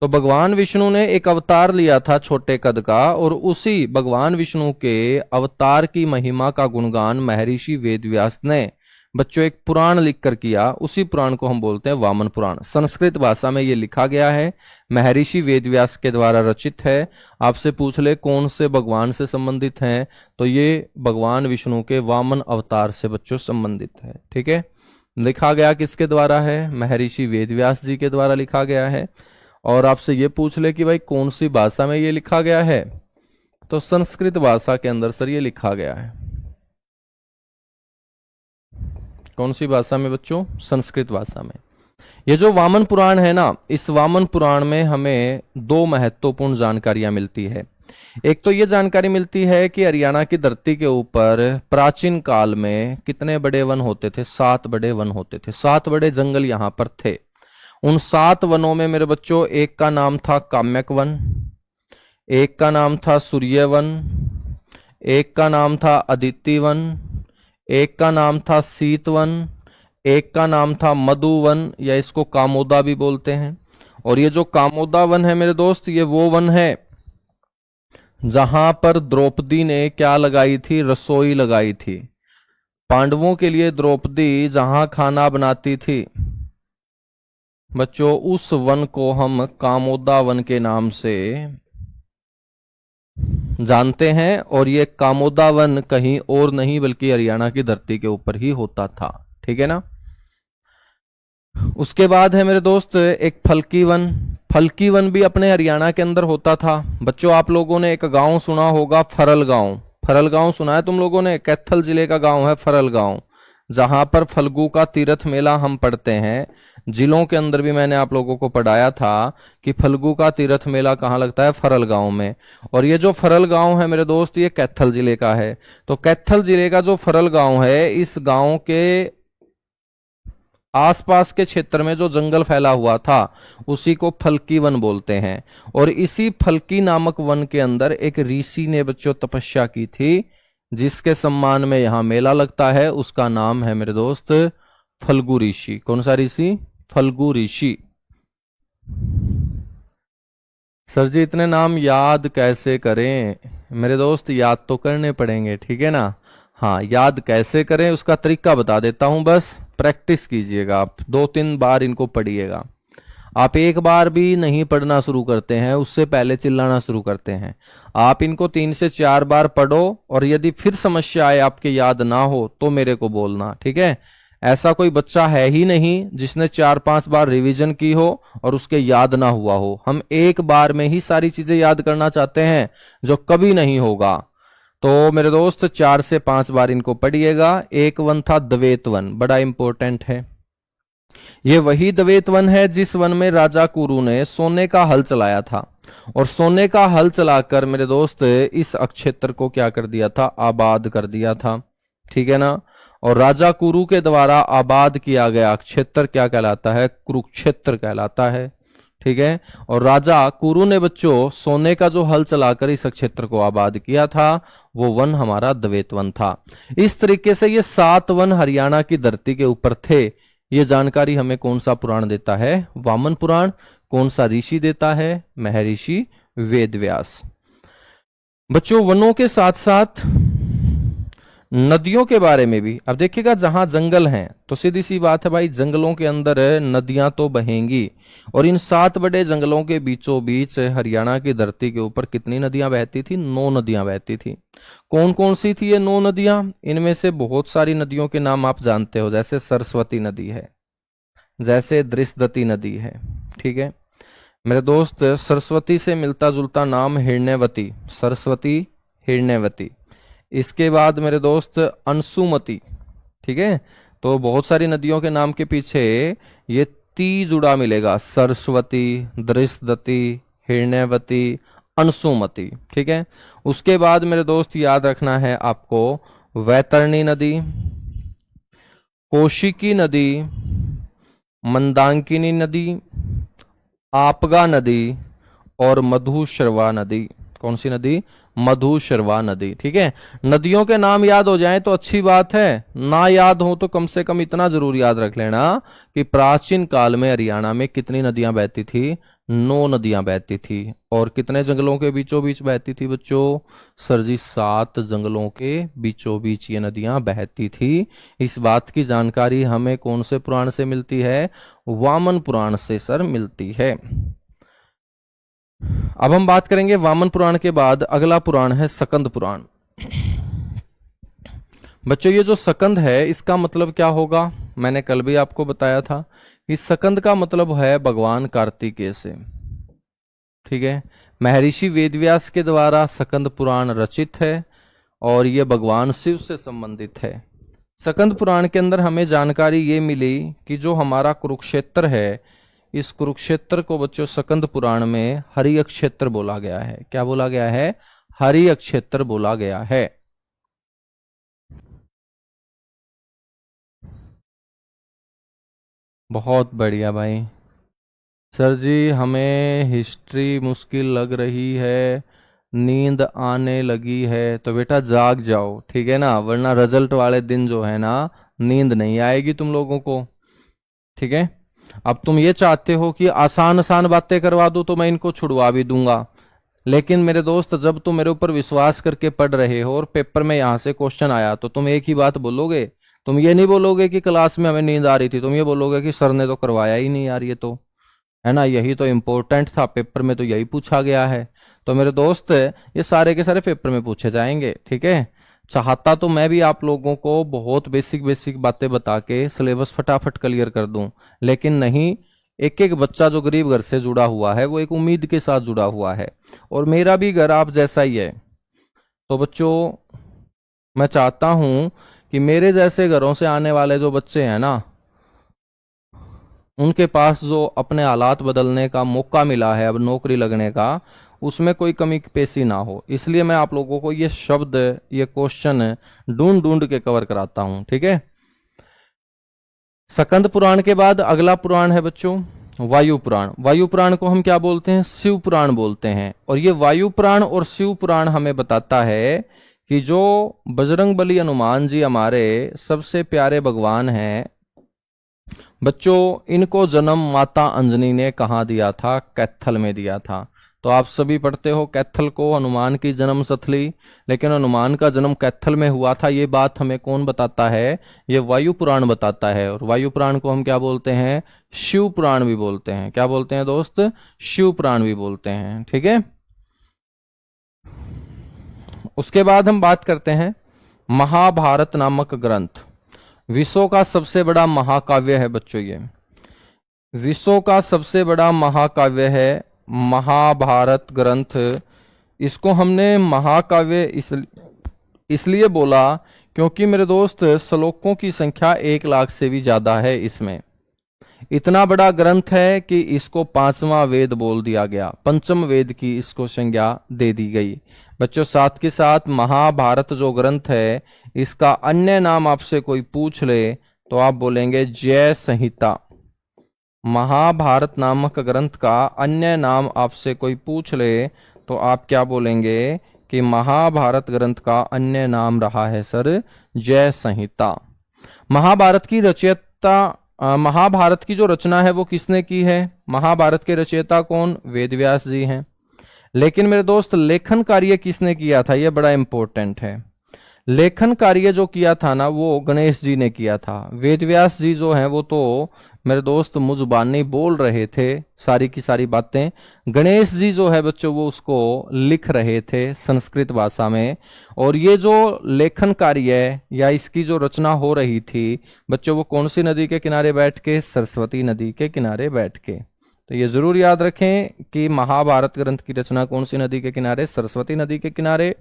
तो भगवान विष्णु ने एक अवतार लिया था छोटे कद का, और उसी भगवान विष्णु के अवतार की महिमा का गुणगान महर्षि वेदव्यास ने बच्चों एक पुराण लिखकर किया। उसी पुराण को हम बोलते हैं वामन पुराण। संस्कृत भाषा में ये लिखा गया है, महर्षि वेदव्यास के द्वारा रचित है। आपसे पूछ ले कौन से भगवान से संबंधित हैं, तो ये भगवान विष्णु के वामन अवतार से बच्चों संबंधित है, ठीक है। लिखा गया किसके द्वारा है? महर्षि वेदव्यास जी के द्वारा लिखा गया है। और आपसे ये पूछ ले कि भाई कौन सी भाषा में ये लिखा गया है, तो संस्कृत भाषा के अंदर सर ये लिखा गया है। कौन सी भाषा में बच्चों? संस्कृत भाषा में। ये जो वामन पुराण है ना, इस वामन पुराण में हमें दो महत्वपूर्ण जानकारियां मिलती है। एक तो ये जानकारी मिलती है कि हरियाणा की धरती के ऊपर प्राचीन काल में कितने बड़े वन होते थे? 7 बड़े वन होते थे, 7 बड़े जंगल यहां पर थे। उन 7 वनों में मेरे बच्चों एक का नाम था काम्यक वन, एक का नाम था सूर्य वन, एक का नाम था अदिति वन, एक का नाम था शीत वन, एक का नाम था मधुवन, या इसको कामोदा भी बोलते हैं। और ये जो कामोदा वन है मेरे दोस्त, ये वो वन है जहां पर द्रौपदी ने क्या लगाई थी? रसोई लगाई थी। पांडवों के लिए द्रौपदी जहां खाना बनाती थी बच्चों, उस वन को हम कामोदा वन के नाम से जानते हैं। और ये कामोदा वन कहीं और नहीं बल्कि हरियाणा की धरती के ऊपर ही होता था। ठीक है ना? उसके बाद है मेरे दोस्त एक फलकी वन। फलकी वन भी अपने हरियाणा के अंदर होता था। बच्चों आप लोगों ने एक गांव सुना होगा, फरल गांव। फरल गांव सुना है तुम लोगों ने? कैथल जिले का गांव है फरल गांव, जहां पर फल्गु का तीर्थ मेला हम पढ़ते हैं। जिलों के अंदर भी मैंने आप लोगों को पढ़ाया था कि फल्गु का तीर्थ मेला कहाँ लगता है? फरल गांव में। और ये जो फरल गांव है मेरे दोस्त, ये कैथल जिले का है। तो कैथल जिले का जो फरल गांव है, इस गांव के आसपास के क्षेत्र में जो जंगल फैला हुआ था उसी को फलकी वन बोलते हैं। और इसी फलकी नामक वन के अंदर एक ऋषि ने बच्चों तपस्या की थी, जिसके सम्मान में यहां मेला लगता है। उसका नाम है मेरे दोस्त फल्गु ऋषि। कौन सा ऋषि? फल्गु ऋषि। सर जी इतने नाम याद कैसे करें? मेरे दोस्त याद तो करने पड़ेंगे, ठीक है ना? हाँ, याद कैसे करें उसका तरीका बता देता हूं, बस प्रैक्टिस कीजिएगा। आप 2-3 बार इनको पढ़िएगा। आप एक बार भी नहीं पढ़ना शुरू करते हैं, उससे पहले चिल्लाना शुरू करते हैं। आप इनको 3 से 4 बार पढ़ो, और यदि फिर समस्या आए आपके याद ना हो तो मेरे को बोलना, ठीक है? ऐसा कोई बच्चा है ही नहीं जिसने 4-5 बार रिवीजन की हो और उसके याद ना हुआ हो। हम एक बार में ही सारी चीजें याद करना चाहते हैं, जो कभी नहीं होगा। तो मेरे दोस्त 4 से 5 बार इनको पढ़िएगा। एक वन था द्वैत वन, बड़ा इंपॉर्टेंट है। ये वही द्वैत वन है जिस वन में राजा कुरु ने सोने का हल चलाया था। और सोने का हल चलाकर मेरे दोस्त इस अक्षेत्र को क्या कर दिया था? आबाद कर दिया था। ठीक है ना? और राजा कुरु के द्वारा आबाद किया गया क्षेत्र क्या कहलाता है? कुरुक्षेत्र कहलाता है। ठीक है? और राजा कुरु ने बच्चों सोने का जो हल चलाकर इस क्षेत्र को आबाद किया था, वो वन हमारा द्वैत वन था। इस तरीके से ये 7 वन हरियाणा की धरती के ऊपर थे। ये जानकारी हमें कौन सा पुराण देता है? वामन पुराण। कौन सा ऋषि देता है? महर्षि वेदव्यास। बच्चों वनों के साथ साथ नदियों के बारे में भी अब देखिएगा। जहां जंगल हैं तो सीधी सी बात है भाई, जंगलों के अंदर नदियां तो बहेंगी। और इन 7 बड़े जंगलों के बीचों बीच हरियाणा की धरती के ऊपर कितनी नदियां बहती थी? 9 नदियां बहती थी। कौन कौन सी थी ये 9 नदियां? इनमें से बहुत सारी नदियों के नाम आप जानते हो, जैसे सरस्वती नदी है, जैसे दृशदती नदी है। ठीक है मेरे दोस्त, सरस्वती से मिलता जुलता नाम हिरण्यवती, सरस्वती हिरण्यवती। इसके बाद मेरे दोस्त अंशुमती। ठीक है, तो बहुत सारी नदियों के नाम के पीछे ये ती जुड़ा मिलेगा, सरस्वती, दृशदती, हिरण्यवती, अंशुमती। ठीक है, उसके बाद मेरे दोस्त याद रखना है आपको वैतरणी नदी, कौशिकी नदी, मंदाकिनी नदी, आपगा नदी और मधुश्रवा नदी। कौन सी नदी? मधुश्रवा नदी। ठीक है, नदियों के नाम याद हो जाएं तो अच्छी बात है, ना याद हो तो कम से कम इतना जरूर याद रख लेना कि प्राचीन काल में हरियाणा में कितनी नदियां बहती थी? 9 नदियां बहती थी। और कितने जंगलों के बीचों बीच बहती थी बच्चों? सर जी 7 जंगलों के बीचों बीच ये नदियां बहती थी। इस बात की जानकारी हमें कौन से पुराण से मिलती है? वामन पुराण से सर मिलती है। अब हम बात करेंगे वामन पुराण के बाद अगला पुराण है सकंद पुराण। बच्चों ये जो सकंद है इसका मतलब क्या होगा? मैंने कल भी आपको बताया था कि सकंद का मतलब है भगवान कार्तिकेय से। ठीक है, महर्षि वेदव्यास के द्वारा सकंद पुराण रचित है और यह भगवान शिव से संबंधित है। सकंद पुराण के अंदर हमें जानकारी ये मिली कि जो हमारा कुरुक्षेत्र है, इस कुरुक्षेत्र को बच्चों सकंद पुराण में हरि क्षेत्र बोला गया है। क्या बोला गया है? हरि क्षेत्र बोला गया है। बहुत बढ़िया भाई। सर जी हमें हिस्ट्री मुश्किल लग रही है, नींद आने लगी है, तो बेटा जाग जाओ, ठीक है ना, वरना रिजल्ट वाले दिन जो है ना नींद नहीं आएगी तुम लोगों को। ठीक है, अब तुम ये चाहते हो कि आसान आसान बातें करवा दूं तो मैं इनको छुड़वा भी दूंगा, लेकिन मेरे दोस्त जब तुम मेरे ऊपर विश्वास करके पढ़ रहे हो और पेपर में यहां से क्वेश्चन आया तो तुम एक ही बात बोलोगे। तुम ये नहीं बोलोगे कि क्लास में हमें नींद आ रही थी, तुम ये बोलोगे कि सर ने तो करवाया ही नहीं यार, ये तो है ना, यही तो इम्पोर्टेंट था, पेपर में तो यही पूछा गया है। तो मेरे दोस्त ये सारे के सारे पेपर में पूछे जाएंगे। ठीक है, चाहता तो मैं भी आप लोगों को बहुत बेसिक बेसिक बातें बता के सिलेबस फटाफट क्लियर कर दूं, लेकिन नहीं, एक एक बच्चा जो गरीब घर से जुड़ा हुआ है वो एक उम्मीद के साथ जुड़ा हुआ है, और मेरा भी घर आप जैसा ही है। तो बच्चों मैं चाहता हूं कि मेरे जैसे घरों से आने वाले जो बच्चे हैं ना, उनके पास जो अपने हालात बदलने का मौका मिला है अब नौकरी लगने का, उसमें कोई कमी पेशी ना हो, इसलिए मैं आप लोगों को ये शब्द, ये क्वेश्चन ढूंढ ढूंढ के कवर कराता हूं। ठीक है, सकंद पुराण के बाद अगला पुराण है बच्चों वायु पुराण। वायु पुराण को हम क्या बोलते हैं? शिव पुराण बोलते हैं। और ये वायु पुराण और शिव पुराण हमें बताता है कि जो बजरंगबली हनुमान जी हमारे सबसे प्यारे भगवान हैं बच्चों, इनको जन्म माता अंजनी ने कहाँ दिया था? कैथल में दिया था। तो आप सभी पढ़ते हो कैथल को हनुमान की जन्म स्थली, लेकिन हनुमान का जन्म कैथल में हुआ था, ये बात हमें कौन बताता है? ये वायु पुराण बताता है। और वायु पुराण को हम क्या बोलते हैं? शिव पुराण भी बोलते हैं। क्या बोलते हैं दोस्त? शिव पुराण भी बोलते हैं। ठीक है, उसके बाद हम बात करते हैं महाभारत नामक ग्रंथ। विश्व का सबसे बड़ा महाकाव्य है बच्चों, ये विश्व का सबसे बड़ा महाकाव्य है महाभारत ग्रंथ। इसको हमने महाकाव्य इसलिए बोला क्योंकि मेरे दोस्त श्लोकों की संख्या 1 लाख से भी ज्यादा है इसमें। इतना बड़ा ग्रंथ है कि इसको 5वां वेद बोल दिया गया, पंचम वेद की इसको संज्ञा दे दी गई। बच्चों साथ के साथ महाभारत जो ग्रंथ है, इसका अन्य नाम आपसे कोई पूछ ले तो आप बोलेंगे जय संहिता। महाभारत नामक ग्रंथ का अन्य नाम आपसे कोई पूछ ले तो आप क्या बोलेंगे कि महाभारत ग्रंथ का अन्य नाम रहा है सर जय संहिता। महाभारत की रचयिता, महाभारत की जो रचना है वो किसने की है? महाभारत के रचयिता कौन? वेदव्यास जी हैं। लेकिन मेरे दोस्त लेखन कार्य किसने किया था? यह बड़ा इंपॉर्टेंट है। लेखन कार्य जो किया था ना वो गणेश जी ने किया था। वेदव्यास जी जो हैं वो तो मेरे दोस्त मुजुबानी बोल रहे थे सारी की सारी बातें, गणेश जी जो है बच्चों वो उसको लिख रहे थे संस्कृत भाषा में। और ये जो लेखन कार्य या इसकी जो रचना हो रही थी बच्चों, वो कौन सी नदी के किनारे बैठ के? सरस्वती नदी के किनारे बैठ के। तो ये जरूर याद रखें कि महाभारत ग्रंथ की रचना कौन सी नदी के किनारे? सरस्वती नदी के किनारे।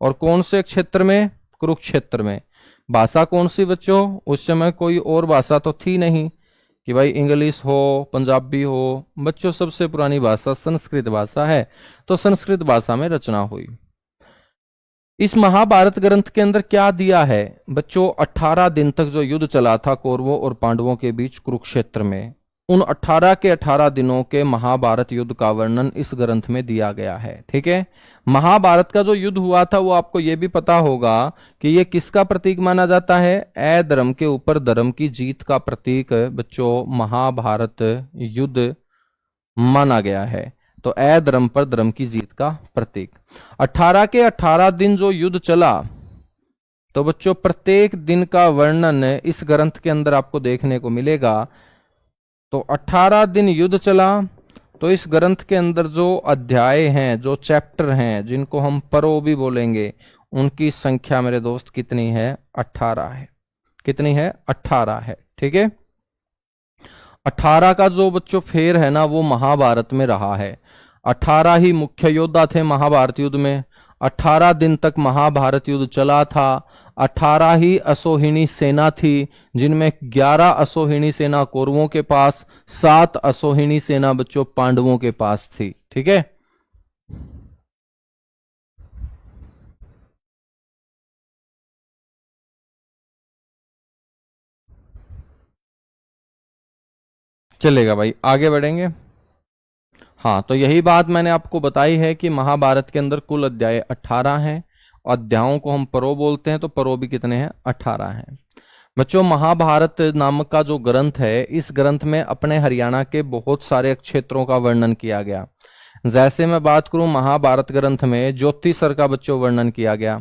और कौन से क्षेत्र में? कुरुक्षेत्र में। भाषा कौन सी बच्चों? उस समय कोई और भाषा तो थी नहीं कि भाई इंग्लिश हो, पंजाबी हो। बच्चों सबसे पुरानी भाषा संस्कृत भाषा है, तो संस्कृत भाषा में रचना हुई। इस महाभारत ग्रंथ के अंदर क्या दिया है बच्चों? 18 दिन तक जो युद्ध चला था कौरवों और पांडवों के बीच कुरुक्षेत्र में, उन 18 के 18 दिनों के महाभारत युद्ध का वर्णन इस ग्रंथ में दिया गया है। ठीक है, महाभारत का जो युद्ध हुआ था वो आपको ये भी पता होगा कि ये किसका प्रतीक माना जाता है? अधर्म के ऊपर धर्म की जीत का प्रतीक बच्चों महाभारत युद्ध माना गया है। तो अधर्म पर धर्म की जीत का प्रतीक। 18 के 18 दिन जो युद्ध चला, तो बच्चों प्रत्येक दिन का वर्णन इस ग्रंथ के अंदर आपको देखने को मिलेगा। तो 18 दिन युद्ध चला, तो इस ग्रंथ के अंदर जो अध्याय हैं, जो चैप्टर हैं, जिनको हम पर्व भी बोलेंगे, उनकी संख्या मेरे दोस्त कितनी है? 18 है। कितनी है? 18 है। ठीक है, 18 का जो बच्चों फेर है ना वो महाभारत में रहा है। 18 ही मुख्य योद्धा थे महाभारत युद्ध में। 18 दिन तक महाभारत युद्ध चला था। 18 ही अशोहिणी सेना थी, जिनमें 11 अशोहिणी सेना कौरवों के पास, 7 अशोहिणी सेना बच्चों पांडवों के पास थी। ठीक है, चलेगा भाई, आगे बढ़ेंगे। हाँ, तो यही बात मैंने आपको बताई है कि महाभारत के अंदर कुल अध्याय 18 हैं। अध्यायों को हम पर्व बोलते हैं, तो पर्व भी कितने हैं? 18 हैं। बच्चों, महाभारत नामक का जो ग्रंथ है, इस ग्रंथ में अपने हरियाणा के बहुत सारे क्षेत्रों का वर्णन किया गया। जैसे मैं बात करूं, महाभारत ग्रंथ में ज्योतिषर का बच्चों वर्णन किया गया।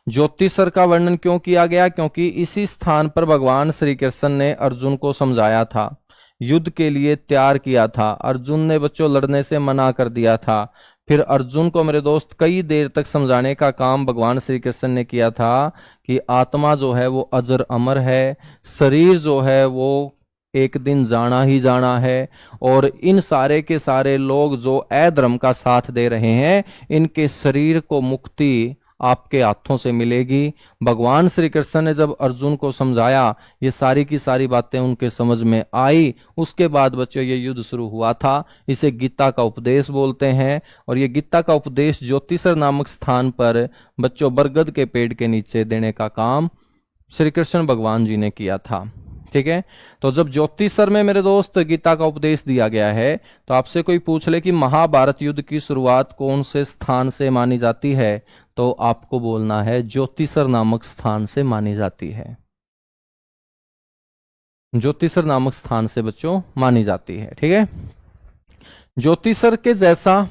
ज्योतिषर का वर्णन क्यों किया गया? क्योंकि इसी स्थान पर भगवान श्री कृष्ण ने अर्जुन को समझाया था, युद्ध के लिए तैयार किया था। अर्जुन ने बच्चों लड़ने से मना कर दिया था। फिर अर्जुन को मेरे दोस्त कई देर तक समझाने का काम भगवान श्री कृष्ण ने किया था कि आत्मा जो है वो अजर अमर है, शरीर जो है वो एक दिन जाना ही जाना है, और इन सारे के सारे लोग जो अधर्म का साथ दे रहे हैं, इनके शरीर को मुक्ति आपके हाथों से मिलेगी। भगवान श्री कृष्ण ने जब अर्जुन को समझाया, ये सारी की सारी बातें उनके समझ में आई। उसके बाद बच्चों ये युद्ध शुरू हुआ था। इसे गीता का उपदेश बोलते हैं, और ये गीता का उपदेश ज्योतिषर नामक स्थान पर बच्चों बरगद के पेड़ के नीचे देने का काम श्री कृष्ण भगवान जी ने किया था। ठीक है, तो जब ज्योतिषर में मेरे दोस्त गीता का उपदेश दिया गया है, तो आपसे कोई पूछ ले कि महाभारत युद्ध की शुरुआत कौन से स्थान से मानी जाती है, तो आपको बोलना है ज्योतिषर नामक स्थान से मानी जाती है। ज्योतिषर नामक स्थान से बच्चों मानी जाती है। ठीक है, ज्योतिषर के जैसा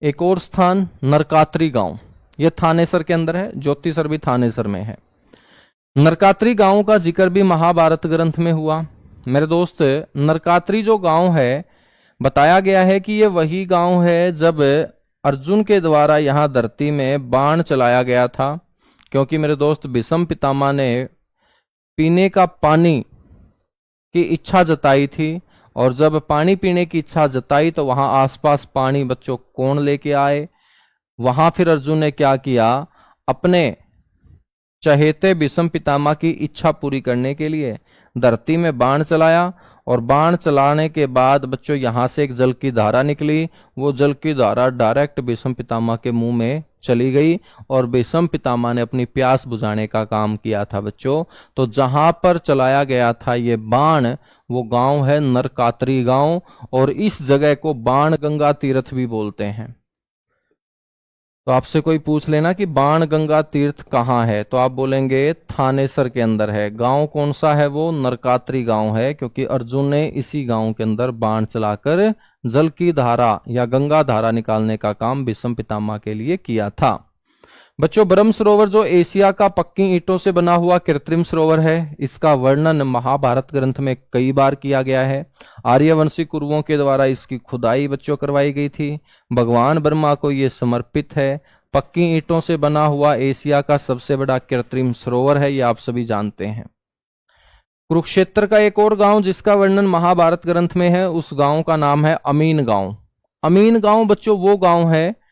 एक और स्थान नरकात्री गांव, यह थानेसर के अंदर है। ज्योतिषर भी थानेसर में है। नरकात्री गांव का जिक्र भी महाभारत ग्रंथ में हुआ। मेरे दोस्त, नरकात्री जो गांव है, बताया गया है कि यह वही गांव है जब अर्जुन के द्वारा यहां धरती में बाण चलाया गया था। क्योंकि मेरे दोस्त भीष्म पितामह ने पीने का पानी की इच्छा जताई थी, और जब पानी पीने की इच्छा जताई तो वहां आसपास पानी बच्चों कौन लेके आए? वहां फिर अर्जुन ने क्या किया? अपने चहेते भीष्म पितामह की इच्छा पूरी करने के लिए धरती में बाण चलाया, और बाण चलाने के बाद बच्चों यहां से एक जल की धारा निकली। वो जल की धारा डायरेक्ट भीष्म पितामह के मुंह में चली गई, और भीष्म पितामह ने अपनी प्यास बुझाने का काम किया था बच्चों। तो जहां पर चलाया गया था ये बाण, वो गांव है नरकात्री गांव, और इस जगह को बाण गंगा तीर्थ भी बोलते हैं। तो आपसे कोई पूछ लेना कि बाण गंगा तीर्थ कहाँ है, तो आप बोलेंगे थानेसर के अंदर है। गांव कौन सा है? वो नरकात्री गांव है, क्योंकि अर्जुन ने इसी गांव के अंदर बाण चलाकर जल की धारा या गंगा धारा निकालने का काम भीष्म पितामह के लिए किया था। बच्चों, ब्रह्म सरोवर जो एशिया का पक्की ईंटों से बना हुआ कृत्रिम सरोवर है, इसका वर्णन महाभारत ग्रंथ में कई बार किया गया है। आर्यवंशी कुरुओं के द्वारा इसकी खुदाई बच्चों करवाई गई थी। भगवान ब्रह्मा को यह समर्पित है। पक्की ईंटों से बना हुआ एशिया का सबसे बड़ा कृत्रिम सरोवर है, ये आप सभी जानते हैं। कुरुक्षेत्र का एक और गांव जिसका वर्णन महाभारत ग्रंथ में है, उस गांव का नाम है अमीन गांव। अमीन गांव बच्चों वो गांव है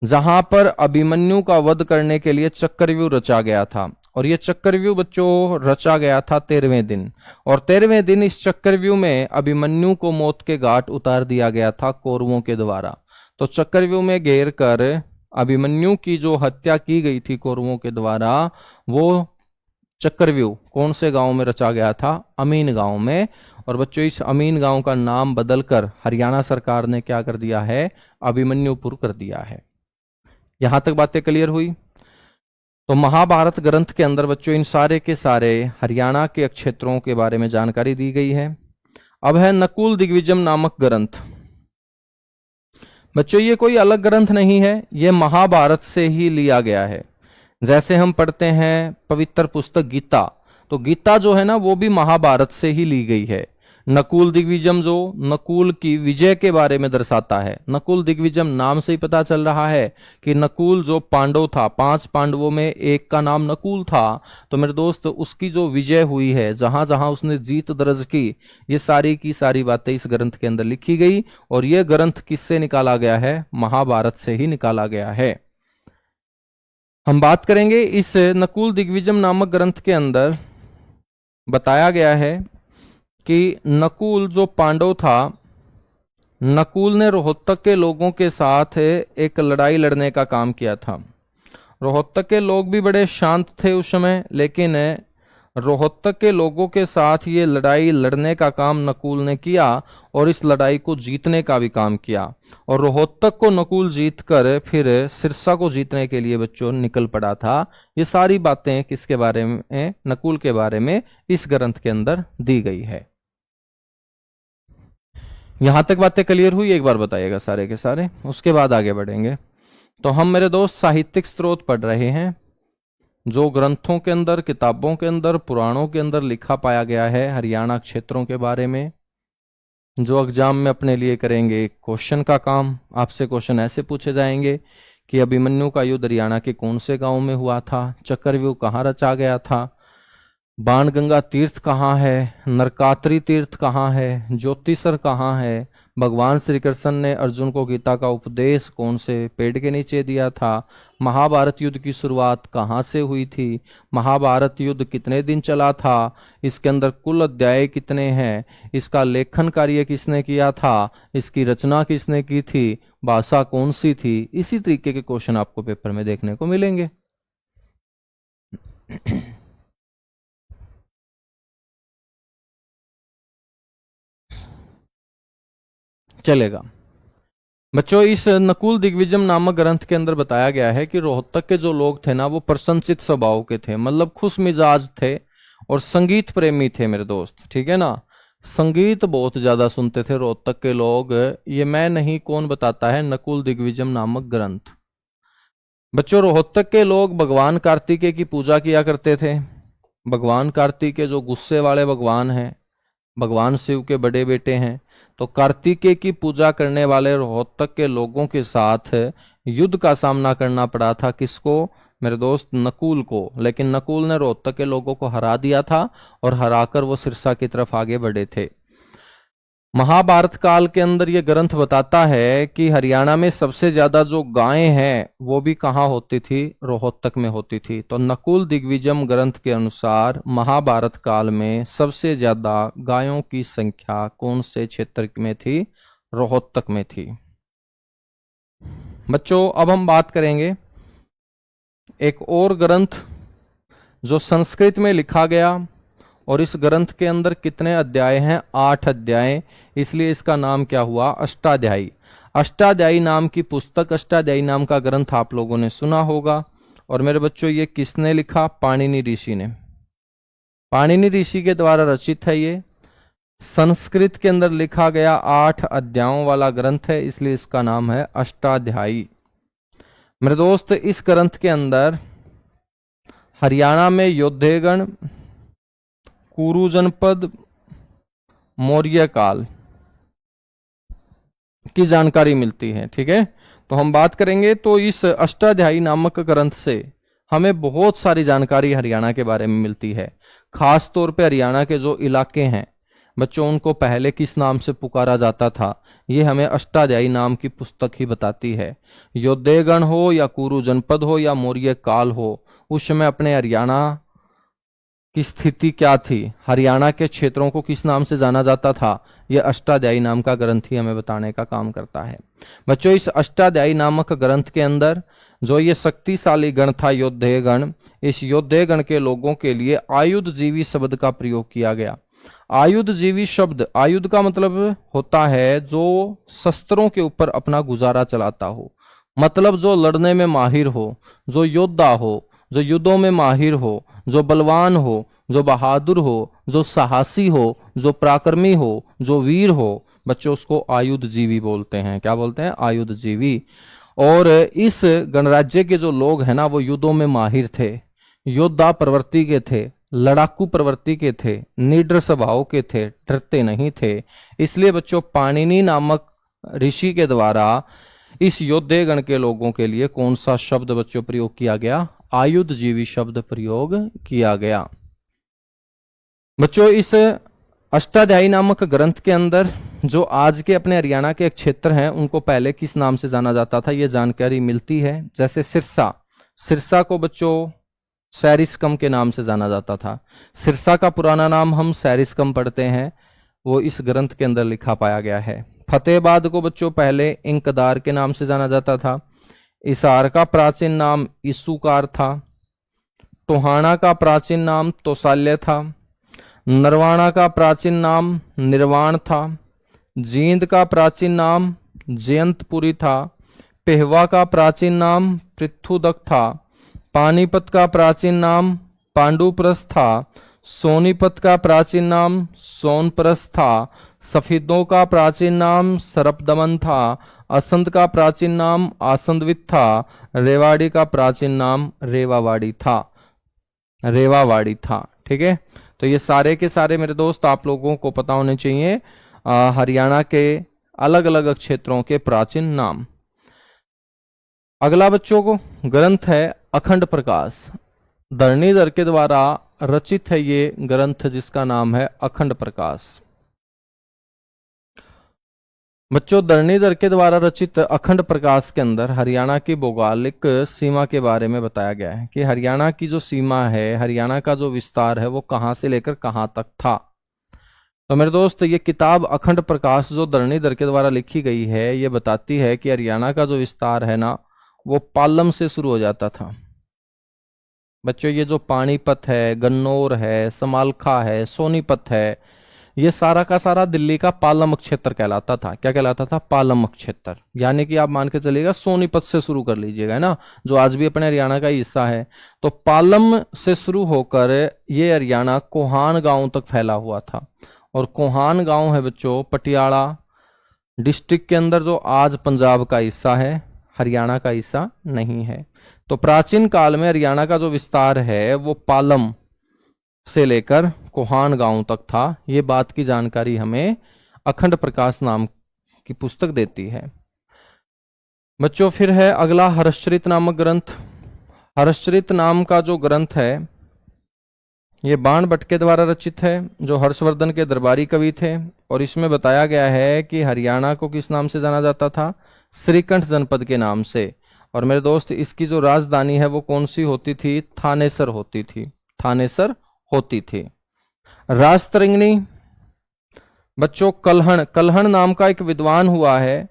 जहां पर अभिमन्यु का वध करने के लिए चक्रव्यूह रचा गया था, और यह चक्रव्यूह बच्चों रचा गया था 13वें दिन, और 13वें दिन इस चक्रव्यूह में अभिमन्यु को मौत के घाट उतार दिया गया था कौरवों के द्वारा। तो चक्रव्यूह में घेर कर अभिमन्यु की जो हत्या की गई थी कौरवों के द्वारा, वो चक्रव्यूह कौन से गांव में रचा गया था? अमीन गांव में। और बच्चों, इस अमीन गांव का नाम बदलकर हरियाणा सरकार ने क्या कर दिया है? अभिमन्युपुर कर दिया है। यहां तक बातें क्लियर हुई? तो महाभारत ग्रंथ के अंदर बच्चों इन सारे के सारे हरियाणा के क्षेत्रों के बारे में जानकारी दी गई है। अब है नकुल दिग्विजय नामक ग्रंथ। बच्चों, ये कोई अलग ग्रंथ नहीं है, ये महाभारत से ही लिया गया है। जैसे हम पढ़ते हैं पवित्र पुस्तक गीता, तो गीता जो है ना वो भी महाभारत से ही ली गई है। नकुल दिग्विजय जो नकुल की विजय के बारे में दर्शाता है। नकुल दिग्विजय नाम से ही पता चल रहा है कि नकुल जो पांडव था, 5 पांडवों में एक का नाम नकुल था, तो मेरे दोस्त उसकी जो विजय हुई है, जहां जहां उसने जीत दर्ज की, ये सारी की सारी बातें इस ग्रंथ के अंदर लिखी गई। और यह ग्रंथ किससे निकाला गया है? महाभारत से ही निकाला गया है। हम बात करेंगे इस नकुल दिग्विजय नामक ग्रंथ के अंदर बताया गया है कि नकुल जो पांडव था, नकुल ने रोहतक के लोगों के साथ एक लड़ाई लड़ने का काम किया था। रोहतक के लोग भी बड़े शांत थे उस समय, लेकिन रोहतक के लोगों के साथ ये लड़ाई लड़ने का काम नकुल ने किया और इस लड़ाई को जीतने का भी काम किया। और रोहतक को नकुल जीतकर फिर सिरसा को जीतने के लिए बच्चों निकल पड़ा था। ये सारी बातें किसके बारे में? नकुल के बारे में इस ग्रंथ के अंदर दी गई है। यहां तक बातें क्लियर हुई? एक बार बताइएगा सारे के सारे, उसके बाद आगे बढ़ेंगे। तो हम मेरे दोस्त साहित्यिक स्रोत पढ़ रहे हैं, जो ग्रंथों के अंदर, किताबों के अंदर, पुराणों के अंदर लिखा पाया गया है हरियाणा क्षेत्रों के बारे में। जो एग्जाम में अपने लिए करेंगे क्वेश्चन का काम, आपसे क्वेश्चन ऐसे पूछे जाएंगे कि अभिमन्यु का युद्ध हरियाणा के कौन से गांव में हुआ था, चक्रव्यूह कहाँ रचा गया था, बाणगंगा तीर्थ कहाँ है, नरकात्री तीर्थ कहाँ है, ज्योतिसर कहाँ है, भगवान श्री कृष्ण ने अर्जुन को गीता का उपदेश कौन से पेड़ के नीचे दिया था, महाभारत युद्ध की शुरुआत कहाँ से हुई थी, महाभारत युद्ध कितने दिन चला था, इसके अंदर कुल अध्याय कितने हैं, इसका लेखन कार्य किसने किया था, इसकी रचना किसने की थी, भाषा कौन सी थी। इसी तरीके के क्वेश्चन आपको पेपर में देखने को मिलेंगे। चलेगा बच्चों, इस नकुल दिग्विजय नामक ग्रंथ के अंदर बताया गया है कि रोहतक के जो लोग थे ना, वो प्रसन्नचित्त स्वभाव के थे, मतलब खुश मिजाज थे और संगीत प्रेमी थे मेरे दोस्त, ठीक है ना। संगीत बहुत ज्यादा सुनते थे रोहतक के लोग। ये मैं नहीं, कौन बताता है? नकुल दिग्विजय नामक ग्रंथ। बच्चों, रोहतक के लोग भगवान कार्तिकेय की पूजा किया करते थे। भगवान कार्तिकेय जो गुस्से वाले भगवान हैं, भगवान शिव के बड़े बेटे हैं, तो कार्तिकेय की पूजा करने वाले रोहतक के लोगों के साथ युद्ध का सामना करना पड़ा था। किसको? मेरे दोस्त नकुल को। लेकिन नकुल ने रोहतक के लोगों को हरा दिया था और हराकर वो सिरसा की तरफ आगे बढ़े थे। महाभारत काल के अंदर ये ग्रंथ बताता है कि हरियाणा में सबसे ज्यादा जो गायें हैं वो भी कहाँ होती थी? रोहतक में होती थी। तो नकुल दिग्विजय ग्रंथ के अनुसार महाभारत काल में सबसे ज्यादा गायों की संख्या कौन से क्षेत्र में थी? रोहतक में थी। बच्चों, अब हम बात करेंगे एक और ग्रंथ जो संस्कृत में लिखा गया, और इस ग्रंथ के अंदर कितने अध्याय हैं? 8 अध्याय, इसलिए इसका नाम क्या हुआ? अष्टाध्यायी। अष्टाध्यायी नाम की पुस्तक, अष्टाध्यायी नाम का ग्रंथ आप लोगों ने सुना होगा। और मेरे बच्चों, ये किसने लिखा? पाणिनि ऋषि ने। पाणिनि ऋषि के द्वारा रचित है ये। संस्कृत के अंदर लिखा गया 8 अध्यायों वाला ग्रंथ है, इसलिए इसका नाम है अष्टाध्यायी। मेरे दोस्त, इस ग्रंथ के अंदर हरियाणा में योद्धेगण, कुरु जनपद, मौर्य काल की जानकारी मिलती है, ठीक है। तो हम बात करेंगे तो इस अष्टाध्यायी नामक ग्रंथ से हमें बहुत सारी जानकारी हरियाणा के बारे में मिलती है। खास तौर पे हरियाणा के जो इलाके हैं बच्चों, उनको पहले किस नाम से पुकारा जाता था, ये हमें अष्टाध्यायी नाम की पुस्तक ही बताती है। योद्धेगण हो या कुरु जनपद हो या मौर्य काल हो, उस समय अपने हरियाणा की स्थिति क्या थी, हरियाणा के क्षेत्रों को किस नाम से जाना जाता था, यह अष्टाध्यायी नाम का ग्रंथ ही हमें बताने का काम करता है। बच्चों, इस अष्टाध्यायी नामक ग्रंथ के अंदर जो ये शक्तिशाली गण था योद्धेगण, इस योद्धेगण के लोगों के लिए आयुध जीवी शब्द का प्रयोग किया गया। आयुध जीवी शब्द, आयुध का मतलब होता है जो शस्त्रों के ऊपर अपना गुजारा चलाता हो, मतलब जो लड़ने में माहिर हो, जो योद्धा हो, जो युद्धों में माहिर हो, जो बलवान हो, जो बहादुर हो, जो साहसी हो, जो पराक्रमी हो, जो वीर हो, बच्चों उसको आयुध जीवी बोलते हैं। क्या बोलते हैं? आयुध जीवी। और इस गणराज्य के जो लोग हैं ना, वो युद्धों में माहिर थे, योद्धा प्रवृत्ति के थे, लड़ाकू प्रवृत्ति के थे, निडर स्वभाव के थे, डरते नहीं थे। इसलिए बच्चों पाणिनि नामक ऋषि के द्वारा इस योद्धे गण के लोगों के लिए कौन सा शब्द बच्चों प्रयोग किया गया? आयुधजीवी शब्द प्रयोग किया गया। बच्चों इस अष्टाध्यायी नामक ग्रंथ के अंदर जो आज के अपने हरियाणा के एक क्षेत्र हैं उनको पहले किस नाम से जाना जाता था, ये जानकारी मिलती है। जैसे सिरसा, सिरसा को बच्चों सैरिस्कम के नाम से जाना जाता था। सिरसा का पुराना नाम हम सैरिस्कम पढ़ते हैं, वो इस ग्रंथ के अंदर लिखा पाया गया है। फतेहाबाद को बच्चों पहले इंकदार के नाम से जाना जाता था। इसार का प्राचीन नाम इसुकार था। टोहाना का प्राचीन नाम तोसाल्य था। नरवाणा का प्राचीन नाम निर्वाण था। जींद का प्राचीन नाम जयंतपुरी था। पेहवा का प्राचीन नाम पृथुदक था। पानीपत का प्राचीन नाम पांडुप्रस्थ था। सोनीपत का प्राचीन नाम सोनप्रस्थ था। सफेदों का प्राचीन नाम सरपदमन था। असंध का प्राचीन नाम आसंदवित था। रेवाड़ी का प्राचीन नाम रेवावाड़ी था। रेवावाड़ी था, ठीक है। तो ये सारे के सारे मेरे दोस्त आप लोगों को पता होने चाहिए हरियाणा के अलग अलग क्षेत्रों के प्राचीन नाम। अगला बच्चों को ग्रंथ है अखंड प्रकाश। धरणीधर के द्वारा रचित है ये ग्रंथ जिसका नाम है अखंड प्रकाश। बच्चों धरणीधर के द्वारा रचित अखंड प्रकाश के अंदर हरियाणा की भौगोलिक सीमा के बारे में बताया गया है कि हरियाणा की जो सीमा है, हरियाणा का जो विस्तार है वो कहां से लेकर कहां तक था। तो मेरे दोस्त ये किताब अखंड प्रकाश जो धरणीधर के द्वारा लिखी गई है ये बताती है कि हरियाणा का जो विस्तार है ना वो पालम से शुरू हो जाता था। बच्चों ये जो पानीपत है, गन्नौर है, समालखा है, सोनीपत है, ये सारा का सारा दिल्ली का पालम क्षेत्र कहलाता था। क्या कहलाता था? पालम क्षेत्र। यानी कि आप मान के चलिएगा सोनीपत से शुरू कर लीजिएगा, है ना, जो आज भी अपने हरियाणा का हिस्सा है। तो पालम से शुरू होकर ये हरियाणा कोहान गांव तक फैला हुआ था। और कोहान गांव है बच्चों पटियाला डिस्ट्रिक्ट के अंदर, जो आज पंजाब का हिस्सा है, हरियाणा का हिस्सा नहीं है। तो प्राचीन काल में हरियाणा का जो विस्तार है वो पालम से लेकर कोहान गांव तक था। ये बात की जानकारी हमें अखंड प्रकाश नाम की पुस्तक देती है। बच्चों फिर है अगला हर्षचरित नामक ग्रंथ। हर्षचरित नाम का जो ग्रंथ है ये बाण भट्ट के द्वारा रचित है, जो हर्षवर्धन के दरबारी कवि थे। और इसमें बताया गया है कि हरियाणा को किस नाम से जाना जाता था? श्रीकंठ जनपद के नाम से। और मेरे दोस्त इसकी जो राजधानी है वो कौन सी होती थी? थानेसर होती थी। थानेसर होती थी। राजतरंगिणी बच्चों कल्हण, कल्हण नाम का एक विद्वान हुआ है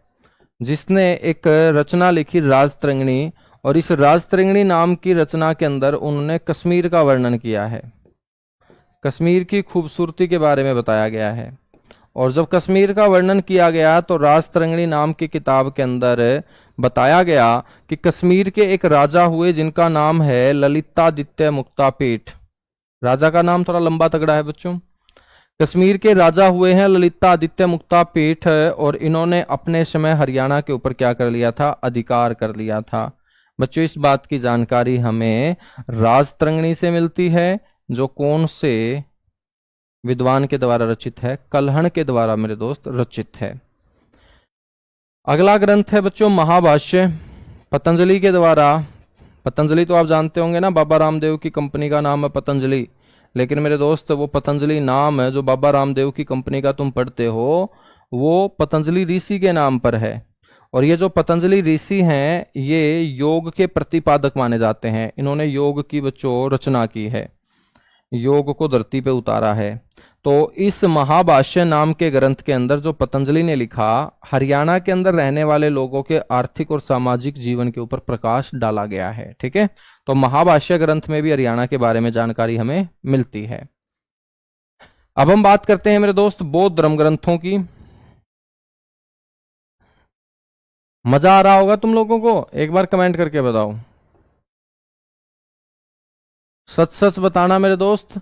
जिसने एक रचना लिखी राजतरंगिणी। और इस राजतरंगिणी नाम की रचना के अंदर उन्होंने कश्मीर का वर्णन किया है। कश्मीर की खूबसूरती के बारे में बताया गया है। और जब कश्मीर का वर्णन किया गया तो राजतरंगिणी नाम की किताब के अंदर बताया गया कि कश्मीर के एक राजा हुए जिनका नाम है ललितादित्य मुक्तापीठ। राजा का नाम थोड़ा लंबा तगड़ा है बच्चों। कश्मीर के राजा हुए हैं ललितादित्य मुक्तापीठ। और इन्होंने अपने समय हरियाणा के ऊपर क्या कर लिया था? अधिकार कर लिया था। बच्चों इस बात की जानकारी हमें राजतरंगिणी से मिलती है, जो कौन से विद्वान के द्वारा रचित है? कल्हण के द्वारा मेरे दोस्त रचित है। अगला ग्रंथ है बच्चों महाभाष्य, पतंजलि के द्वारा। पतंजलि तो आप जानते होंगे ना, बाबा रामदेव की कंपनी का नाम है पतंजलि। लेकिन मेरे दोस्त वो पतंजलि नाम है जो बाबा रामदेव की कंपनी का तुम पढ़ते हो वो पतंजलि ऋषि के नाम पर है। और ये जो पतंजलि ऋषि हैं ये योग के प्रतिपादक माने जाते हैं। इन्होंने योग की बच्चों रचना की है, योग को धरती पे उतारा है। तो इस महाभाष्य नाम के ग्रंथ के अंदर जो पतंजलि ने लिखा, हरियाणा के अंदर रहने वाले लोगों के आर्थिक और सामाजिक जीवन के ऊपर प्रकाश डाला गया है। ठीक है, तो महाभाष्य ग्रंथ में भी हरियाणा के बारे में जानकारी हमें मिलती है। अब हम बात करते हैं मेरे दोस्त बौद्ध धर्म ग्रंथों की। मजा आ रहा होगा तुम लोगों को? एक बार कमेंट करके बताओ, सच सच बताना मेरे दोस्त।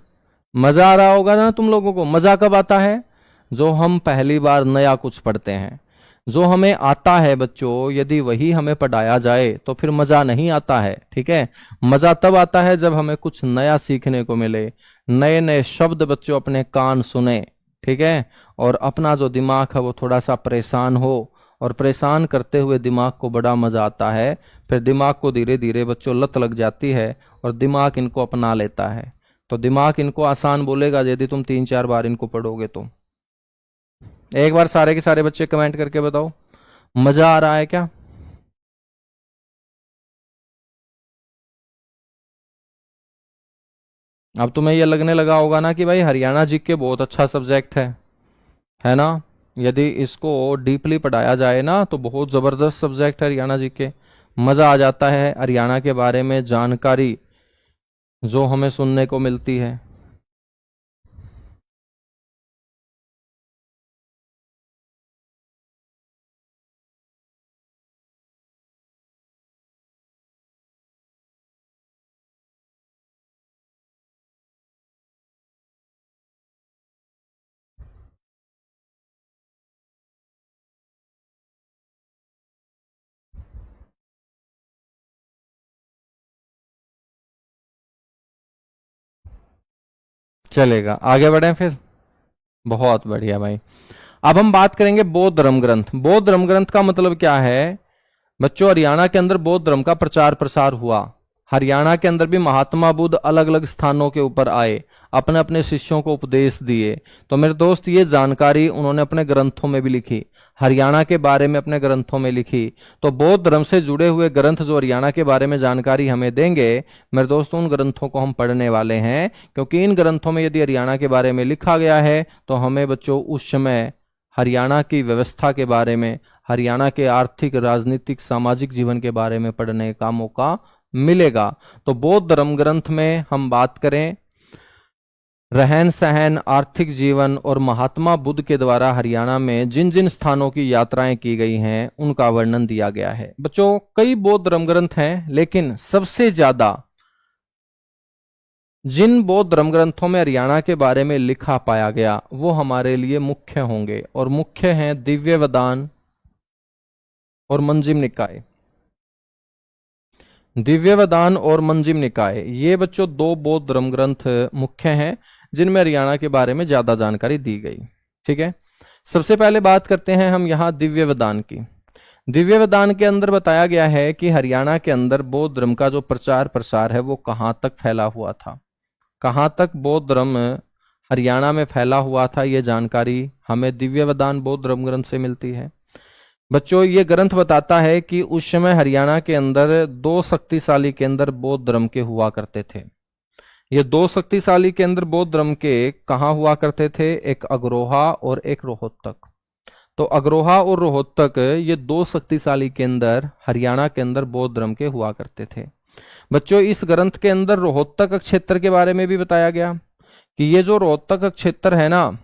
मजा आ रहा होगा ना तुम लोगों को? मजा कब आता है? जो हम पहली बार नया कुछ पढ़ते हैं, जो हमें आता है बच्चों, यदि वही हमें पढ़ाया जाए तो फिर मजा नहीं आता है। ठीक है, मजा तब आता है जब हमें कुछ नया सीखने को मिले, नए नए शब्द बच्चों अपने कान सुने। ठीक है, और अपना जो दिमाग है वो थोड़ा सा परेशान हो, और परेशान करते हुए दिमाग को बड़ा मजा आता है। फिर दिमाग को धीरे धीरे बच्चों लत लग जाती है और दिमाग इनको अपना लेता है। तो दिमाग इनको आसान बोलेगा यदि तुम 3-4 बार इनको पढ़ोगे तो। एक बार सारे के सारे बच्चे कमेंट करके बताओ, मजा आ रहा है क्या? अब तुम्हें ये लगने लगा होगा ना कि भाई हरियाणा जीके बहुत अच्छा सब्जेक्ट है ना? यदि इसको डीपली पढ़ाया जाए ना तो बहुत जबरदस्त सब्जेक्ट है हरियाणा जीके। मजा आ जाता है हरियाणा के बारे में जानकारी जो हमें सुनने को मिलती है। चलेगा, आगे बढ़ें फिर। बहुत बढ़िया भाई। अब हम बात करेंगे बौद्ध धर्म ग्रंथ। बौद्ध धर्म ग्रंथ का मतलब क्या है बच्चों? हरियाणा के अंदर बौद्ध धर्म का प्रचार प्रसार हुआ। हरियाणा के अंदर भी महात्मा बुद्ध अलग अलग स्थानों के ऊपर आए, अपने अपने शिष्यों को उपदेश दिए। तो मेरे दोस्त ये जानकारी उन्होंने अपने ग्रंथों में भी लिखी, हरियाणा के बारे में अपने ग्रंथों में लिखी। तो बौद्ध धर्म से जुड़े हुए ग्रंथ जो हरियाणा के बारे में जानकारी हमें देंगे, मेरे दोस्तों उन ग्रंथों को हम पढ़ने वाले हैं। क्योंकि इन ग्रंथों में यदि हरियाणा के बारे में लिखा गया है तो हमें बच्चों उस समय हरियाणा की व्यवस्था के बारे में, हरियाणा के आर्थिक राजनीतिक सामाजिक जीवन के बारे में पढ़ने का मौका मिलेगा। तो बौद्ध धर्म ग्रंथ में हम बात करें रहन सहन, आर्थिक जीवन और महात्मा बुद्ध के द्वारा हरियाणा में जिन जिन स्थानों की यात्राएं की गई हैं उनका वर्णन दिया गया है। बच्चों कई बौद्ध धर्म ग्रंथ हैं, लेकिन सबसे ज्यादा जिन बौद्ध धर्म ग्रंथों में हरियाणा के बारे में लिखा पाया गया वो हमारे लिए मुख्य होंगे, और मुख्य हैं दिव्य वदान और मंजिम निकाय। दिव्य वदान और मंजिम निकाय, ये बच्चों दो बौद्ध धर्म ग्रंथ मुख्य हैं जिनमें हरियाणा के बारे में ज्यादा जानकारी दी गई। ठीक है, सबसे पहले बात करते हैं हम यहाँ दिव्य वदान की। दिव्य वदान के अंदर बताया गया है कि हरियाणा के अंदर बौद्ध धर्म का जो प्रचार प्रसार है वो कहाँ तक फैला हुआ था, कहाँ तक बौद्ध धर्म हरियाणा में फैला हुआ था। ये जानकारी हमें दिव्य वदान बौद्ध धर्म ग्रंथ से मिलती है। बच्चों ये ग्रंथ बताता है कि उस समय हरियाणा के अंदर दो शक्तिशाली केंद्र बौद्ध धर्म के हुआ करते थे। ये दो शक्तिशाली केंद्र बौद्ध धर्म के कहाँ हुआ करते थे? एक अग्रोहा और एक रोहतक। तो अग्रोहा और रोहतक ये दो शक्तिशाली केंद्र हरियाणा के अंदर बौद्ध धर्म के हुआ करते थे। बच्चों इस ग्रंथ के अंदर रोहतक क्षेत्र के बारे में भी बताया गया कि ये जो रोहतक क्षेत्र है ना,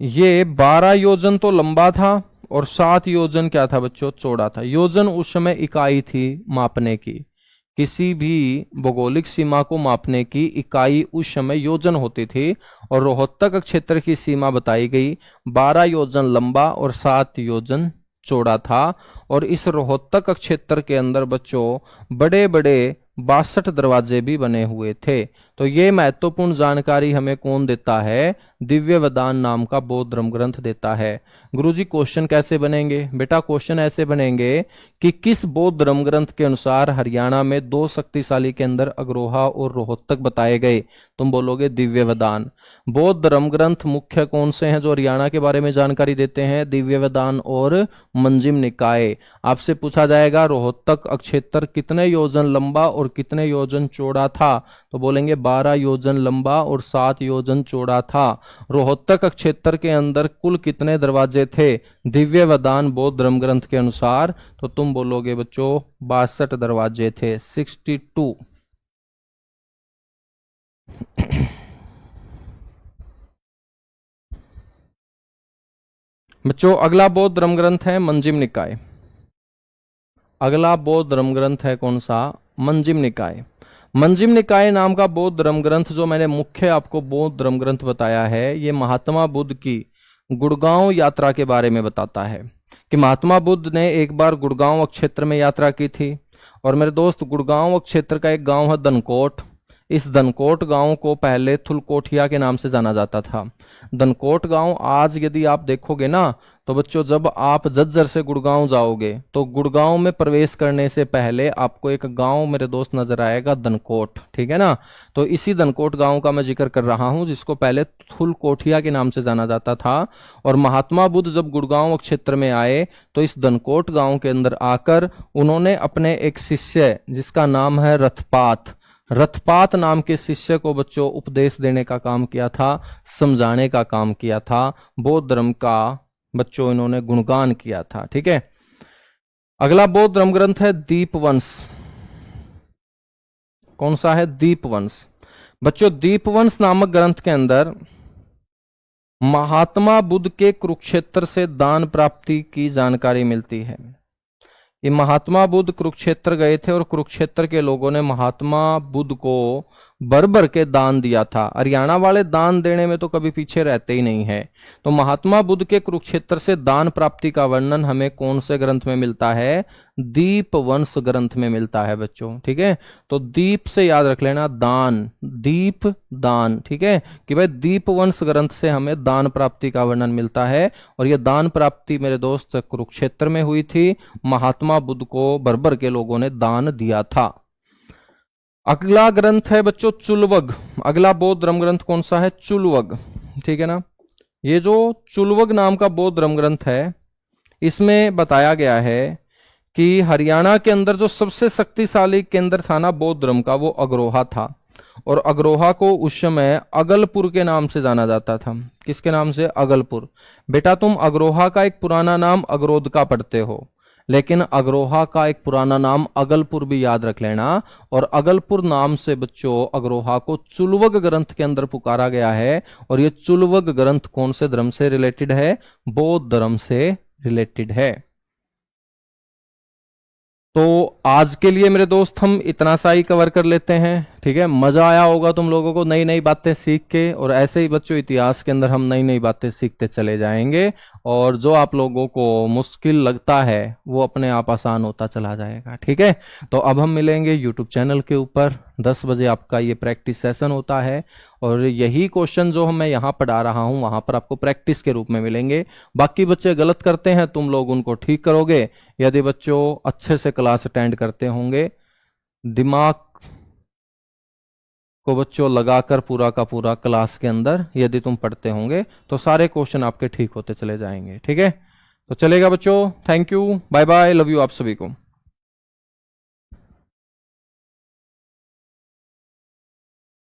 ये 12 योजन तो लंबा था और 7 योजन क्या था बच्चों? चौड़ा था। योजन उस समय इकाई थी मापने की, किसी भी भौगोलिक सीमा को मापने की इकाई उस समय योजन होती थी। और रोहतक क्षेत्र की सीमा बताई गई 12 योजन लंबा और 7 योजन चौड़ा था। और इस रोहतक क्षेत्र के अंदर बच्चों बड़े बड़े 62 दरवाजे भी बने हुए थे। तो ये महत्वपूर्ण जानकारी हमें कौन देता है? दिव्य वदान नाम का बौद्ध धर्म ग्रंथ देता है। गुरुजी क्वेश्चन कैसे बनेंगे? बेटा क्वेश्चन ऐसे बनेंगे कि किस बौद्ध धर्म ग्रंथ के अनुसार हरियाणा में दो शक्तिशाली के अंदर अग्रोहा और रोहतक बताए गए? तुम बोलोगे दिव्य वदान। बौद्ध धर्म ग्रंथ मुख्य कौन से हैं जो हरियाणा के बारे में जानकारी देते हैं? दिव्य वदान और मंजिम निकाय। आपसे पूछा जाएगा रोहतक क्षेत्र कितने योजन लंबा और कितने योजन चौड़ा था? तो बोलेंगे 12 योजन लंबा और 7 योजन चौड़ा था। रोहतक क्षेत्र के अंदर कुल कितने दरवाजे थे दिव्य वदान बौद्ध धर्म ग्रंथ के अनुसार? तो तुम बोलोगे बच्चों 62 दरवाजे थे, 62। बच्चों अगला बौद्ध धर्म ग्रंथ है मंजिम निकाय। अगला बौद्ध धर्म ग्रंथ है कौन सा? मंजिम निकाय। मंजिम निकाय नाम का बौद्ध धर्म ग्रंथ जो मैंने मुख्य आपको बौद्ध धर्म ग्रंथ बताया है, ये महात्मा बुद्ध की गुड़गांव यात्रा के बारे में बताता है कि महात्मा बुद्ध ने एक बार गुड़गांव क्षेत्र में यात्रा की थी। और मेरे दोस्त, गुड़गांव क्षेत्र का एक गांव है दनकोट। इस दनकोट गांव को पहले थुलकोठिया के नाम से जाना जाता था। दनकोट गांव आज यदि आप देखोगे ना, तो बच्चों जब आप झज्जर से गुड़गांव जाओगे तो गुड़गांव में प्रवेश करने से पहले आपको एक गांव मेरे दोस्त नजर आएगा, दनकोट। ठीक है ना। तो इसी दनकोट गांव का मैं जिक्र कर रहा हूं, जिसको पहले थुलकोठिया के नाम से जाना जाता था। और महात्मा बुद्ध जब गुड़गांव क्षेत्र में आए तो इस दनकोट गांव के अंदर आकर उन्होंने अपने एक शिष्य, जिसका नाम है रथपात नाम के शिष्य को बच्चों उपदेश देने का काम किया था, समझाने का काम किया था। बौद्ध धर्म का बच्चों इन्होंने गुणगान किया था। ठीक है। अगला बौद्ध धर्म ग्रंथ है दीपवंश। कौन सा है? दीपवंश। बच्चों दीपवंश नामक ग्रंथ के अंदर महात्मा बुद्ध के कुरुक्षेत्र से दान प्राप्ति की जानकारी मिलती है। ये महात्मा बुद्ध कुरुक्षेत्र गए थे और कुरुक्षेत्र के लोगों ने महात्मा बुद्ध को भर भर के दान दिया था। हरियाणा वाले दान देने में तो कभी पीछे रहते ही नहीं है। तो महात्मा बुद्ध के कुरुक्षेत्र से दान प्राप्ति का वर्णन हमें कौन से ग्रंथ में मिलता है? दीपवंश ग्रंथ में मिलता है बच्चों। ठीक है। तो दीप से याद रख लेना, दान, दीप दान। ठीक है, कि भाई दीपवंश ग्रंथ से हमें दान प्राप्ति का वर्णन मिलता है। और यह दान प्राप्ति मेरे दोस्त कुरुक्षेत्र में हुई थी। महात्मा बुद्ध को भर भर के लोगों ने दान दिया था। अगला ग्रंथ है बच्चों चुलवग। अगला बौद्ध धर्म ग्रंथ कौन सा है? चुलवग। ठीक है ना। ये जो चुलवग नाम का बौद्ध धर्म ग्रंथ है, इसमें बताया गया है कि हरियाणा के अंदर जो सबसे शक्तिशाली केंद्र था ना बौद्ध धर्म का, वो अग्रोहा था। और अग्रोहा को उस समय अगलपुर के नाम से जाना जाता था। किसके नाम से? अगलपुर। बेटा तुम अग्रोहा का एक पुराना नाम अगरोध का पढ़ते हो, लेकिन अग्रोहा का एक पुराना नाम अगलपुर भी याद रख लेना। और अगलपुर नाम से बच्चों अग्रोहा को चुलवग ग्रंथ के अंदर पुकारा गया है। और ये चुलवग ग्रंथ कौन से धर्म से रिलेटेड है? बौद्ध धर्म से रिलेटेड है। तो आज के लिए मेरे दोस्त हम इतना सा ही कवर कर लेते हैं। ठीक है। मजा आया होगा तुम लोगों को नई नई बातें सीख के। और ऐसे ही बच्चों इतिहास के अंदर हम नई नई बातें सीखते चले जाएंगे। और जो आप लोगों को मुश्किल लगता है वो अपने आप आसान होता चला जाएगा। ठीक है। तो अब हम मिलेंगे यूट्यूब चैनल के ऊपर 10 बजे आपका ये प्रैक्टिस सेशन होता है। और यही क्वेश्चन जो मैं यहाँ पढ़ा रहा हूँ वहां पर आपको प्रैक्टिस के रूप में मिलेंगे। बाकी बच्चे गलत करते हैं, तुम लोग उनको ठीक करोगे। यदि बच्चों अच्छे से क्लास अटेंड करते होंगे, दिमाग को बच्चों लगाकर पूरा का पूरा क्लास के अंदर यदि तुम पढ़ते होंगे, तो सारे क्वेश्चन आपके ठीक होते चले जाएंगे। ठीक है। तो चलेगा बच्चों। Thank you, bye bye, love you आप सभी को।